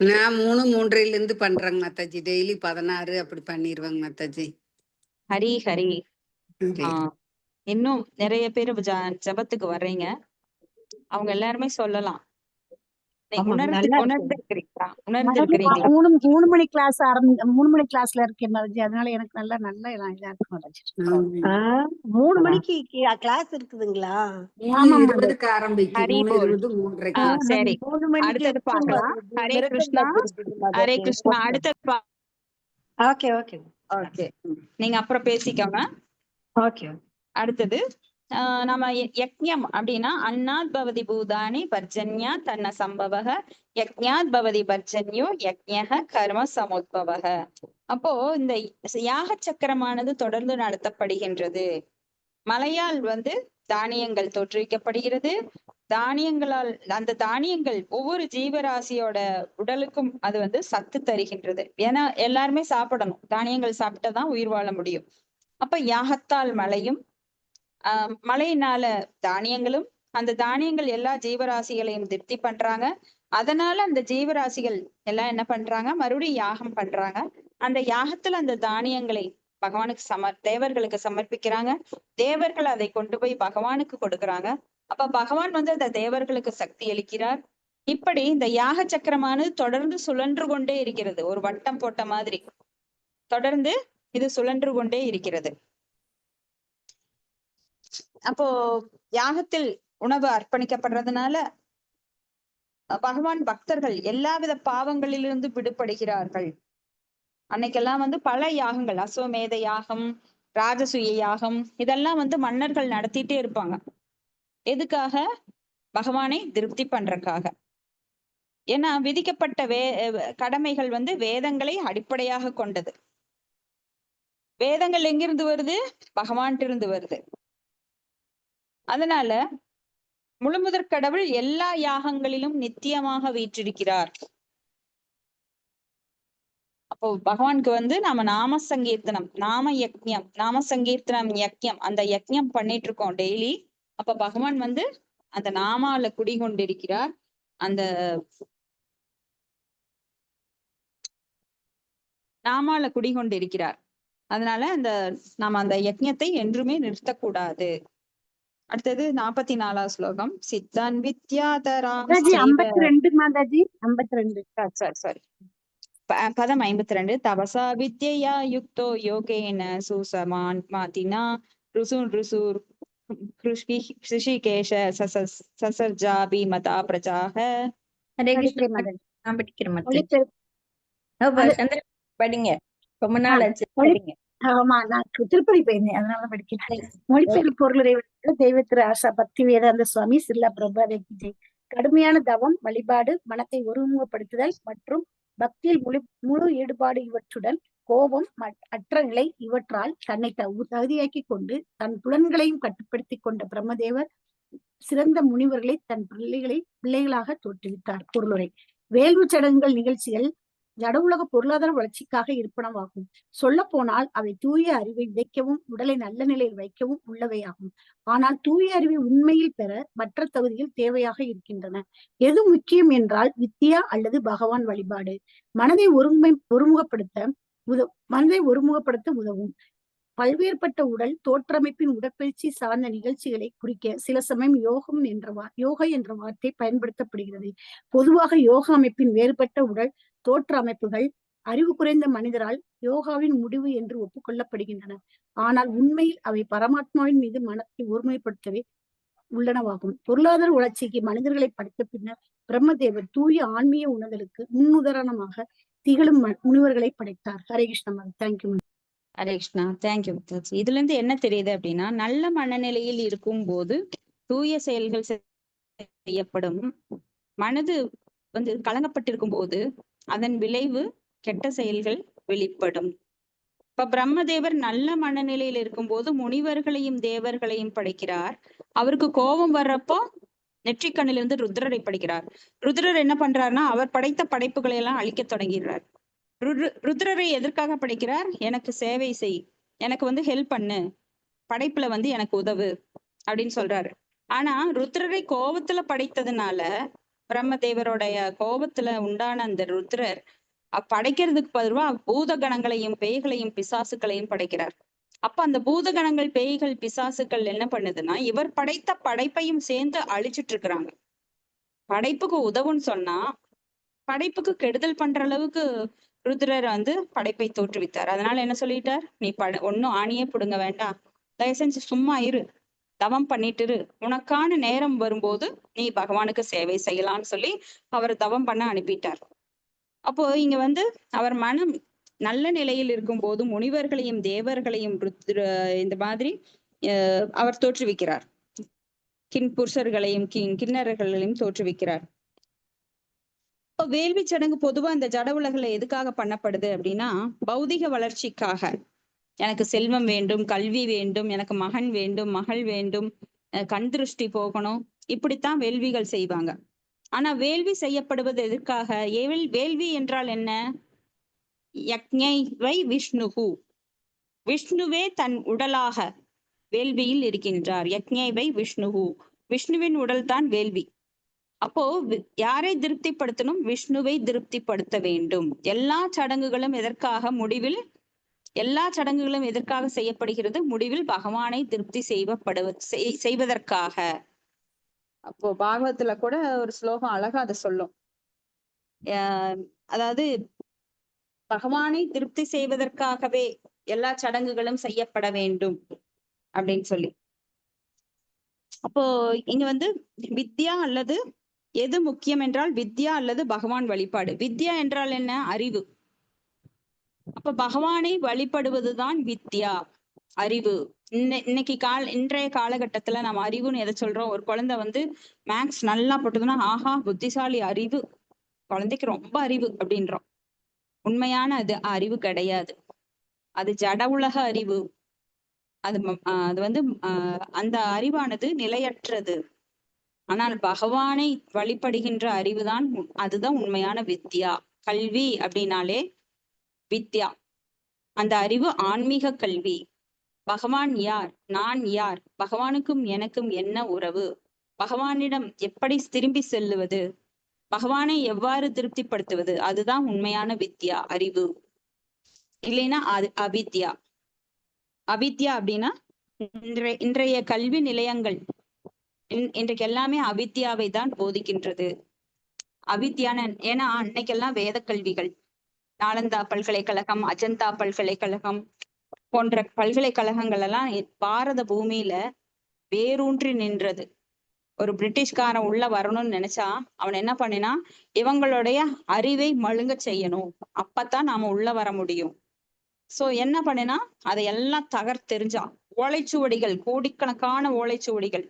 நான் 3:30ல இருந்து பண்றேங்க மாதாஜி. டெய்லி 16 அப்படி பண்ணிருவாங்க மாதாஜி. ஹரி ஹரி. இன்னும் நிறைய பேர் ஜபத்துக்கு வர்றீங்க. அவங்க எல்லாருமே சொல்லலாம். உணர்ந்திருக்கிறீங்களா? 3 மணி கிளாஸ் 3 மணி கிளாஸ்ல இருக்கேன் மாதாஜி. அதனால எனக்கு நல்லா இதா இருக்கு மாதாஜி. 3 மணிக்கு கிளாஸ் இருக்குதுங்களா? 3:20க்கு ஆரம்பிக்கும். 3:20 சரி, அடுத்தது பார்க்கலாம். ஹரே கிருஷ்ணா, ஹரே கிருஷ்ணா. அடுத்தது ஓகே ஓகே ஓகே, நீங்க அப்புறம் பேசிக்கோங்க. ஓகே. அடுத்தது நம்ம யக்ஞம் அப்படின்னா அன்னாத் பவதி பூதானி பர்ஜன்யா தன்ன சம்பவக யக்ஞாத் பவதி பர்ஜன்யோ யக்ஞக கர்ம சமுத்பவக. அப்போ இந்த யாக சக்கரமானது தொடர்ந்து நடத்தப்படுகின்றது. மலையால் வந்து தானியங்கள் தோற்றுவிக்கப்படுகிறது, தானியங்களால் அந்த தானியங்கள் ஒவ்வொரு ஜீவராசியோட உடலுக்கும் அது வந்து சத்து தருகின்றது. ஏன்னா எல்லாருமே சாப்பிடணும், தானியங்கள் சாப்பிட்டாதான் உயிர் வாழ முடியும். அப்ப யாகத்தால் மழையும் மழையினால தானியங்களும், அந்த தானியங்கள் எல்லா ஜீவராசிகளையும் திருப்தி பண்றாங்க. அதனால அந்த ஜீவராசிகள் எல்லாம் என்ன பண்றாங்க, மறுபடியும் யாகம் பண்றாங்க. அந்த யாகத்துல அந்த தானியங்களை பகவானுக்கு தேவர்களுக்கு சமர்ப்பிக்கிறாங்க. தேவர்கள் அதை கொண்டு போய் பகவானுக்கு கொடுக்கறாங்க. அப்ப பகவான் வந்து அந்த தேவர்களுக்கு சக்தி அளிக்கிறார். இப்படி இந்த யாக சக்கரமானது தொடர்ந்து சுழன்று கொண்டே இருக்கிறது. ஒரு வட்டம் போட்ட மாதிரி தொடர்ந்து இது சுழன்று கொண்டே இருக்கிறது. அப்போ யாகத்தில் உணவு அர்ப்பணிக்கப்படுறதுனால பகவான் பக்தர்கள் எல்லாவித பாவங்களிலிருந்து விடுபடுகிறார்கள். அன்னைக்கெல்லாம் வந்து பல யாகங்கள், அஸ்வமேத யாகம், ராஜசூய யாகம், இதெல்லாம் வந்து மன்னர்கள் நடத்திட்டே இருப்பாங்க. எதுக்காக? பகவானை திருப்தி பண்றதுக்காக. ஏன்னா விதிக்கப்பட்ட கடமைகள் வந்து வேதங்களை அடிப்படையாக கொண்டது. வேதங்கள் எங்கிருந்து வருது? பகவான்கிட்ட இருந்து வருது. அதனால முழுமுதற் கடவுள் எல்லா யாகங்களிலும் நித்தியமாக வீற்றிருக்கிறார். அப்போ பகவானுக்கு வந்து நாம நாம சங்கீர்த்தனம், நாம யக்ஞம், நாம சங்கீர்த்தனம் யக்ஞம், அந்த யக்ஞம் பண்ணிட்டு இருக்கோம் டெய்லி. அப்ப பகவான் வந்து அந்த நாமால குடிகொண்டிருக்கிறார். அந்த நாமால குடிகொண்டிருக்கிறார். அதனால நாம அந்த யக்ஞத்தை என்றுமே நிறுத்தக்கூடாது. அடுத்தது 44வது ஸ்லோகம். சித்தன் வித்யாதராம் 52 மாதாஜி 52. சாரி பதம் 52. தபசா வித்யா யுக்தோ யோகேன சுசமான் மாதினா ருசுன் ருசூர் ரிஷிகேஷ சசர்ஜாபி மதா பிரஜாக. ஹரே கிருஷ்ண மாதாஜி. நான் படிக்கிறேன் மாதாஜி. படிங்க, ரொம்ப நாள் ஆச்சு. படிங்க. ஆமா, நான் திருப்பதி போயிருந்தேன், அதனால படிக்கிறேன். மொழிபெயர்ப்பு பொருளுரை தெய்வ திரு ஆசா பக்தி வேதாந்த சுவாமி சில்லா பிரபாதேவி. கடுமையான தவம், வழிபாடு, மனத்தை ஒருமுகப்படுத்துதல் மற்றும் பக்தியில் முழு ஈடுபாடு இவற்றுடன் கோபம் அற்ற நிலை இவற்றால் தன்னை தகுதியாக்கி கொண்டு தன் புலன்களையும் கட்டுப்படுத்தி கொண்ட பிரம்மதேவர் சிறந்த முனிவர்களை தன் பிள்ளைகளாக தோற்றுவித்தார். பொருளுரை. வேள்வி சடங்குகள் நிகழ்ச்சிகள் ஜட உலக பொருளாதார வளர்ச்சிக்காக இருப்பனவாகும். சொல்ல போனால் அவை தூய அறிவை விதைக்கவும் உடலை நல்ல நிலையில் வைக்கவும் உள்ளவையாகும். ஆனால் தூய அறிவை உண்மையில் பெற மற்ற தகுதிகள் தேவையாக இருக்கின்றன. எது முக்கியம் என்றால் வித்யா அல்லது பகவான் வழிபாடு. மனதை ஒருமுகப்படுத்த உதவும். பல்வேறுபட்ட உடல் தோற்றமைப்பின் உடற்பயிற்சி சார்ந்த நிகழ்ச்சிகளை குறிக்க சில சமயம் யோகா என்ற வார்த்தை பயன்படுத்தப்படுகிறது. பொதுவாக யோகா அமைப்பின் வேறுபட்ட உடல் தோற்ற அமைப்புகள் அறிவு குறைந்த மனிதரால் யோகாவின் முடிவு என்று ஒப்புக்கொள்ளப்படுகின்றன. ஆனால் உண்மையில் அவை பரமாத்மாவின் மீது மனத்தை ஒருமைப்படுத்தவே உள்ளனவாகும். பொருளாதார வளர்ச்சிக்கு மனிதர்களை படைத்த பின்னர் பிரம்மதேவர் தூய ஆன்மீக உணர்தலுக்கு முன்னுதாரணமாக திகழும் முனிவர்களை படைத்தார். ஹரே கிருஷ்ணா. தேங்க்யூ. ஹரே கிருஷ்ணா. தேங்க்யூ. இதுல இருந்து என்ன தெரியுது அப்படின்னா, நல்ல மனநிலையில் இருக்கும் போது தூய செயல்கள் செய்யப்படும். மனது வந்து கலங்கப்பட்டிருக்கும் போது அதன் விளைவு கெட்ட செயல்கள் வெளிப்படும். இப்ப பிரம்மதேவர் நல்ல மனநிலையில் இருக்கும்போது முனிவர்களையும் தேவர்களையும் படைக்கிறார். அவருக்கு கோபம் வர்றப்போ நெற்றிக்கண்ணிலிருந்து ருத்ரரை படைக்கிறார். ருத்ரர் என்ன பண்றாருன்னா, அவர் படைத்த படைப்புகளை எல்லாம் அழிக்க தொடங்கிறார். ருத்ரரை எதற்காக படைக்கிறார்? எனக்கு சேவை செய், எனக்கு வந்து ஹெல்ப் பண்ணு, படைப்புல வந்து எனக்கு உதவு அப்படின்னு சொல்றாரு. ஆனா ருத்ரரை கோபத்துல படைத்ததுனால, பிரம்மதேவருடைய கோபத்துல உண்டான அந்த ருத்ரர் படைக்கிறதுக்கு பதிலா பூத கணங்களையும் பேய்களையும் பிசாசுகளையும் படைக்கிறார். அப்ப அந்த பூதகணங்கள் பேய்கள் பிசாசுகள் என்ன பண்ணுதுன்னா, இவர் படைத்த படைப்பையும் சேர்ந்து அழிச்சிட்டு இருக்கிறாங்க. படைப்புக்கு உதவுன்னு சொன்னா படைப்புக்கு கெடுதல் பண்ற அளவுக்கு ருத்ரர் வந்து படைப்பை தோற்றுவித்தார். அதனால என்ன சொல்லிட்டார், நீ ஒன்னும் ஆணியே புடுங்க வேண்டாம், தயவு செஞ்சு சும்மா இரு, தவம் பண்ணிட்டு இரு, உனக்கான நேரம் வரும்போது நீ பகவானுக்கு சேவை செய்யலாம்னு சொல்லி அவர் தவம் பண்ண அனுப்பிட்டார். அப்போ இங்க வந்து அவர் மனம் நல்ல நிலையில் இருக்கும் போது முனிவர்களையும் தேவர்களையும் இந்த மாதிரி அவர் தோற்றுவிக்கிறார். புருஷர்களையும் கிண்ணறர்களையும் தோற்றுவிக்கிறார். இப்போ வேள்வி சடங்கு பொதுவா இந்த ஜட உலகில எதுக்காக பண்ணப்படுது அப்படின்னா, பௌதிக வளர்ச்சிக்காக. எனக்கு செல்வம் வேண்டும், கல்வி வேண்டும், எனக்கு மகன் வேண்டும், மகள் வேண்டும், கண் திருஷ்டி போகணும், இப்படித்தான் வேள்விகள் செய்வாங்க. ஆனா வேள்வி செய்யப்படுவது எதற்காக? வேள்வி என்றால் என்ன? யக்ஞை வை விஷ்ணுகு, விஷ்ணுவே தன் உடலாக வேள்வியில் இருக்கின்றார். யக்ஞை வை விஷ்ணுகு, விஷ்ணுவின் உடல் தான் வேள்வி. அப்போ யாரை திருப்திப்படுத்தணும்? விஷ்ணுவை திருப்திப்படுத்த வேண்டும். எல்லா சடங்குகளும் எதற்காக? முடிவில் எல்லா சடங்குகளும் எதற்காக செய்யப்படுகிறது? முடிவில் பகவானை திருப்தி செய்வதற்காக. அப்போ பாகவத்துல கூட ஒரு ஸ்லோகம் அழகா அதை சொல்லும். அதாவது பகவானை திருப்தி செய்வதற்காகவே எல்லா சடங்குகளும் செய்யப்பட வேண்டும் அப்படின்னு சொல்லி. அப்போ இங்க வந்து வித்யா அல்லது எது முக்கியம் என்றால் வித்யா அல்லது பகவான் வழிபாடு. வித்யா என்றால் என்ன? அறிவு. அப்ப பகவானை வழிபடுவதுதான் வித்யா, அறிவு. இன்றைய காலகட்டத்துல நம்ம அறிவுன்னு எதை சொல்றோம்? ஒரு குழந்தை வந்து மேக்ஸ் நல்லா போட்டதுன்னா ஆஹா புத்திசாலி, அறிவு, குழந்தைக்கு ரொம்ப அறிவு அப்படின்றோம். உண்மையான அது அறிவு கிடையாது. அது ஜட உலக அறிவு. அது வந்து அந்த அறிவானது நிலையற்றது. ஆனால் பகவானை வழிபடுகின்ற அறிவுதான், அதுதான் உண்மையான வித்யா. கல்வி அப்படின்னாலே வித்யா. அந்த அறிவு ஆன்மீக கல்வி. பகவான் யார்? நான் யார்? பகவானுக்கும் எனக்கும் என்ன உறவு? பகவானிடம் எப்படி திரும்பி செல்லுவது? பகவானை எவ்வாறு திருப்திப்படுத்துவது? அதுதான் உண்மையான வித்யா, அறிவு. இல்லைன்னா அது அவித்யா. அவித்யா அப்படின்னா இன்றைய கல்வி நிலையங்கள் இன்றைக்கு எல்லாமே அவித்யாவை தான் போதிக்கின்றது. அவித்யான ஏன்னா அன்னைக்கெல்லாம் வேத கல்விகள், நாலந்தா பல்கலைக்கழகம், அஜந்தா பல்கலைக்கழகம் போன்ற பல்கலைக்கழகங்கள் எல்லாம் பாரத பூமியில வேரூன்றி நின்றது. ஒரு பிரிட்டிஷ்காரன் உள்ள வரணும்னு நினைச்சா அவன் என்ன பண்ணினா, இவங்களுடைய அறிவை மழுங்க செய்யணும், அப்பத்தான் நாம உள்ள வர முடியும். சோ என்ன பண்ணினா அதையெல்லாம் தகர்த்தெறிஞ்சான். ஓலைச்சுவடிகள், கோடிக்கணக்கான ஓலைச்சுவடிகள்,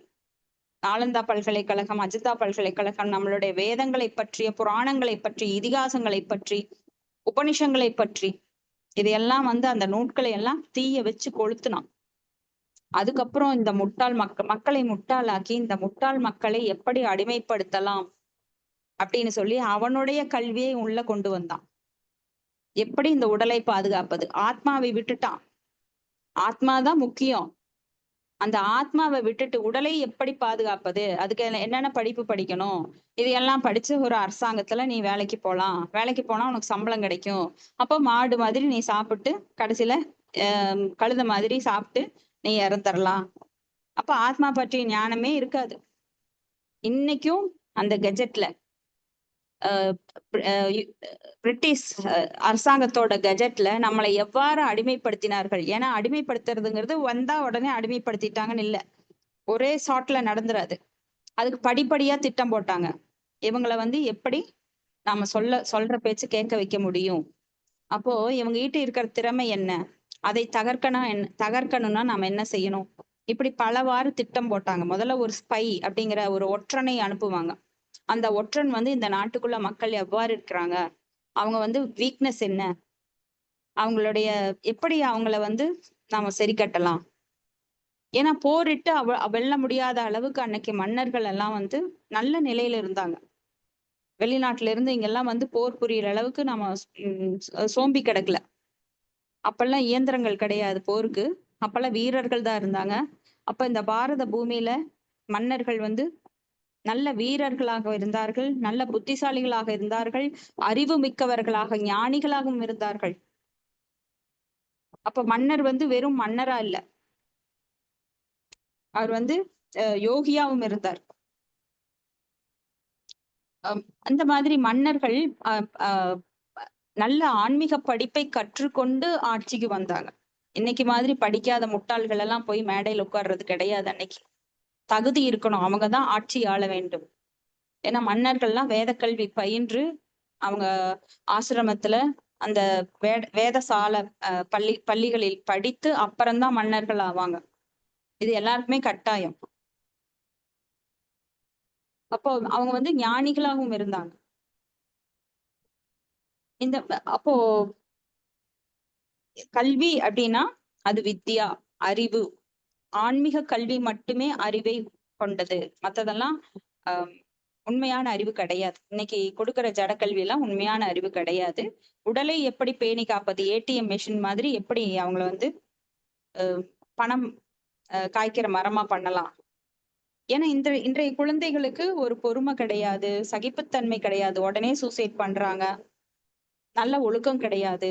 நாலந்தா பல்கலைக்கழகம், அஜந்தா பல்கலைக்கழகம் நம்மளுடைய வேதங்களை பற்றிய, புராணங்களை பற்றி, இதிகாசங்களை பற்றி, உபனிஷங்களை பற்றி, இதையெல்லாம் வந்து அந்த நூட்களை எல்லாம் தீய வச்சு கொளுத்துனான். அதுக்கப்புறம் இந்த மக்களை முட்டாளாக்கி இந்த முட்டாள் மக்களை எப்படி அடிமைப்படுத்தலாம் அப்படின்னு சொல்லி அவனுடைய கல்வியை உள்ள கொண்டு வந்தான். எப்படி இந்த உடலை பாதுகாப்பது? ஆத்மாவை விட்டுட்டான். ஆத்மாதான் முக்கியம். அந்த ஆத்மாவை விட்டுட்டு உடலை எப்படி பாதுகாப்பது? அதுக்கு என்னென்ன படிப்பு படிக்கணும்? இதையெல்லாம் படிச்சு ஒரு அரசாங்கத்துல நீ வேலைக்கு போலாம். வேலைக்கு போனா உனக்கு சம்பளம் கிடைக்கும். அப்போ மாடு மாதிரி நீ சாப்பிட்டு கடைசியில கழுத மாதிரி சாப்பிட்டு நீ இறந்துடலாம். அப்ப ஆத்மா பற்றிய ஞானமே இருக்காது. இன்னைக்கும் அந்த கெஜெட்ல பிரிட்டிஷ் அரசாங்கத்தோட கெஜெட்ல நம்மளை எவ்வாறு அடிமைப்படுத்தினார்கள். ஏன்னா அடிமைப்படுத்துறதுங்கிறது வந்தா உடனே அடிமைப்படுத்திட்டாங்கன்னு இல்ல, ஒரே ஷாட்ல நடந்துராது. அதுக்கு படிப்படியா திட்டம் போட்டாங்க. இவங்களை வந்து எப்படி நாம சொல்ற பேச்சு கேட்க வைக்க முடியும்? அப்போ இவங்க கிட்ட இருக்கிற திறமை என்ன, அதை தகர்க்கணும்னா நாம என்ன செய்யணும்? இப்படி பலவாறு திட்டம் போட்டாங்க. முதல்ல ஒரு ஸ்பை அப்படிங்கிற ஒரு ஒற்றனை அனுப்புவாங்க. அந்த ஒற்றன் வந்து இந்த நாட்டுக்குள்ள மக்கள் எவ்வாறு இருக்கிறாங்க, அவங்க வந்து வீக்னஸ் என்ன, அவங்களுடைய எப்படி அவங்கள வந்து நாம சரி கட்டலாம். ஏன்னா போரிட்டு வெல்ல முடியாத அளவுக்கு அன்னைக்கு மன்னர்கள் எல்லாம் வந்து நல்ல நிலையில இருந்தாங்க. வெளிநாட்டுல இருந்து இங்கெல்லாம் வந்து போர் புரியுற அளவுக்கு நம்ம சோம்பி கிடக்கல. அப்பெல்லாம் இயந்திரங்கள் கிடையாது போருக்கு, அப்பெல்லாம் வீரர்கள் தான் இருந்தாங்க. அப்ப இந்த பாரத பூமியில மன்னர்கள் வந்து நல்ல வீரர்களாக இருந்தார்கள், நல்ல புத்திசாலிகளாக இருந்தார்கள், அறிவு மிக்கவர்களாக, ஞானிகளாகவும் இருந்தார்கள். அப்ப மன்னர் வந்து வெறும் மன்னரா இல்ல, அவர் வந்து யோகியாவும் இருந்தார். அந்த மாதிரி மன்னர்கள் நல்ல ஆன்மீக படிப்பை கற்றுக்கொண்டு ஆட்சிக்கு வந்தாங்க. இன்னைக்கு மாதிரி படிக்காத முட்டாள்கள் எல்லாம் போய் மேடையில் உட்கார்றது கிடையாது. அன்னைக்கு தகுதி இருக்கணும், அவங்கதான் ஆட்சி ஆள வேண்டும். ஏன்னா மன்னர்கள்லாம் வேத கல்வி பயின்று அவங்க ஆசிரமத்துல அந்த வேதசால பள்ளிகளில் படித்து அப்புறம்தான் மன்னர்கள் ஆவாங்க. இது எல்லாருக்குமே கட்டாயம். அப்போ அவங்க வந்து ஞானிகளாகவும் இருந்தாங்க. அப்போ கல்வி அப்படின்னா அது வித்யா, அறிவு. ஆன்மீக கல்வி மட்டுமே அறிவை கொண்டது. மத்ததெல்லாம் உண்மையான அறிவு கிடையாது. இன்னைக்கு கொடுக்கிற ஜடக்கல்வி எல்லாம் உண்மையான அறிவு கிடையாது. உடலை எப்படி பேணி காப்பது, ஏடிஎம் மெஷின் மாதிரி எப்படி அவங்கள வந்து பணம் காய்க்கிற மரமா பண்ணலாம். ஏன்னா இன்றைய குழந்தைகளுக்கு ஒரு பொறுமை கிடையாது, சகிப்புத்தன்மை கிடையாது, உடனே சூசைட் பண்றாங்க, நல்ல ஒழுக்கம் கிடையாது,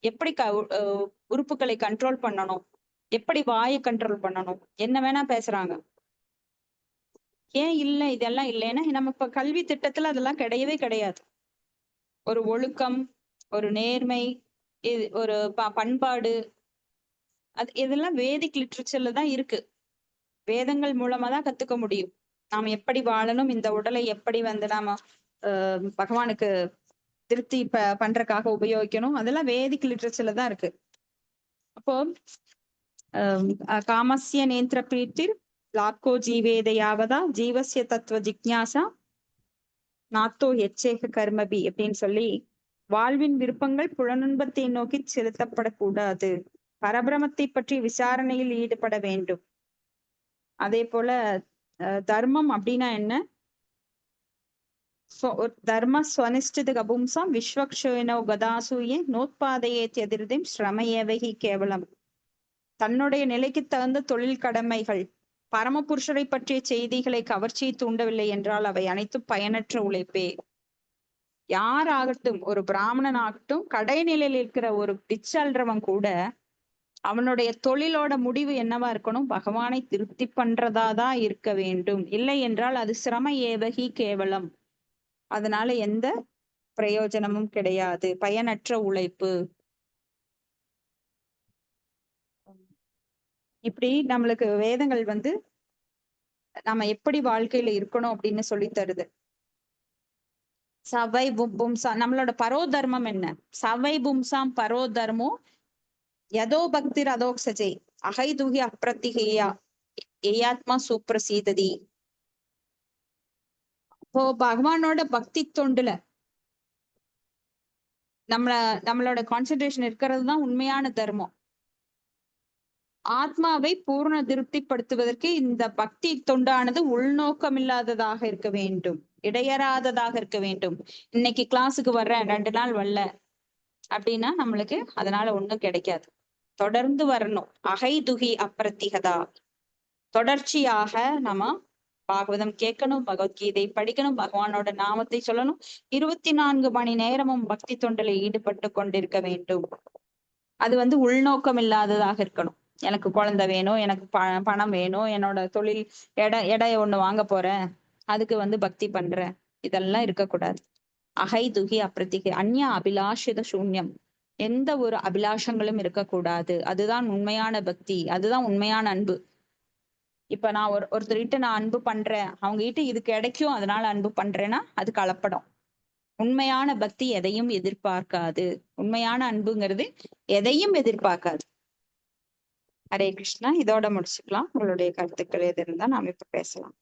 எப்படி உறுப்புகளை கண்ட்ரோல் பண்ணணும், எப்படி வாயை கண்ட்ரோல் பண்ணணும், என்ன வேணா பேசுறாங்க. ஏன் இல்லை இதெல்லாம் இல்லைன்னா நம்ம இப்ப கல்வி திட்டத்துல அதெல்லாம் கிடையவே கிடையாது. ஒரு ஒழுக்கம், ஒரு நேர்மை, ஒரு பண்பாடு, அது இதெல்லாம் வேதிக் லிட்ரேச்சர்ல தான் இருக்கு. வேதங்கள் மூலமா தான் கத்துக்க முடியும். நாம் எப்படி வாழணும், இந்த உடலை எப்படி வந்து நாம பகவானுக்கு திருப்தி பண்றதுக்காக உபயோகிக்கணும், அதெல்லாம் வேதிக் லிட்ரேச்சர்ல தான் இருக்கு. அப்போ காமஸ்ய நேந்திர பிரீத்திர் லாப்கோ ஜீவேதையாவதா ஜீவசிய தத்துவ ஜிக்ஞாசா நாத்தோ எச்சேக கர்மபி அப்படின்னு சொல்லி வாழ்வின் விருப்பங்கள் புலனுன்பத்தை நோக்கி செலுத்தப்படக்கூடாது. பரபிரமத்தை பற்றி விசாரணையில் ஈடுபட வேண்டும். அதே போல தர்மம் அப்படின்னா என்ன? தர்ம ஸ்வனிஷ்டித கபும்சம் விஸ்வக்ஷோனோ கதாசூயே நோத்பாதையே எதிர்தையும் ஸ்ரமையவகி கேவலம். தன்னுடைய நிலைக்கு தகுந்த தொழில் கடமைகள், பரமபுருஷரை பற்றிய செய்திகளை கவர்ச்சியை தூண்டவில்லை என்றால் அவை அனைத்தும் பயனற்ற உழைப்பே. யார் ஆகட்டும், ஒரு பிராமணன் ஆகட்டும், கடைநிலையில் இருக்கிற ஒரு பிச்சல்றவன் கூட அவனுடைய தொழிலோட முடிவு என்னவா இருக்கணும்? பகவானை திருப்தி பண்றதாதான் இருக்க வேண்டும். இல்லை என்றால் அது சிரம ஏவகி கேவலம். அதனால எந்த பிரயோஜனமும் கிடையாது, பயனற்ற உழைப்பு. இப்படி நம்மளுக்கு வேதங்கள் வந்து நம்ம எப்படி வாழ்க்கையில இருக்கணும் அப்படின்னு சொல்லி தருது. சவை பும்சா, நம்மளோட பரோ தர்மம் என்ன? சவை பும்சாம் பரோ தர்மோ யதோ பக்திர் அதோக்ஷஜே அகைதுகி அப்பிரத்திகேயா ஏயாத்மா சுப்ரசீததி. இப்போ பகவானோட பக்தி தொண்டுல நம்மளோட கான்சென்ட்ரேஷன் இருக்கிறது தான் உண்மையான தர்மம். ஆத்மாவை பூர்ண திருப்திப்படுத்துவதற்கு இந்த பக்தி தொண்டானது உள்நோக்கம் இல்லாததாக இருக்க வேண்டும், இடையறாததாக இருக்க வேண்டும். இன்னைக்கு கிளாஸுக்கு வர்றேன், 2 நாள் வரல அப்படின்னா நம்மளுக்கு அதனால ஒண்ணும் கிடைக்காது. தொடர்ந்து வரணும். அகைதுகி அப்பிரத்திகதா, தொடர்ச்சியாக நம்ம பாகவதம் கேட்கணும், பகவத்கீதை படிக்கணும், பகவானோட நாமத்தை சொல்லணும், 24 மணி நேரமும் பக்தி தொண்டில் ஈடுபட்டு கொண்டிருக்க வேண்டும். அது வந்து உள்நோக்கம் இல்லாததாக இருக்கணும். எனக்கு குழந்தை வேணும், எனக்கு பணம் வேணும், என்னோட தொழில் எடை ஒண்ணு வாங்க போறேன், அதுக்கு வந்து பக்தி பண்றேன், இதெல்லாம் இருக்கக்கூடாது. அகைதுகி அப்பிரத்திகை அந்நிய அபிலாஷித சூன்யம், எந்த ஒரு அபிலாஷங்களும் இருக்கக்கூடாது. அதுதான் உண்மையான பக்தி, அதுதான் உண்மையான அன்பு. இப்ப நான் ஒருத்தர்கிட்ட நான் அன்பு பண்றேன், அவங்க கிட்ட இது கிடைக்கும் அதனால அன்பு பண்றேன்னா அது கலப்படம். உண்மையான பக்தி எதையும் எதிர்பார்க்காது. உண்மையான அன்புங்கிறது எதையும் எதிர்பார்க்காது. ஹரே கிருஷ்ணா. இதோட முடிச்சுக்கலாம். உங்களுடைய கருத்துக்கள் எது இருந்தா நாம இப்ப பேசலாம்.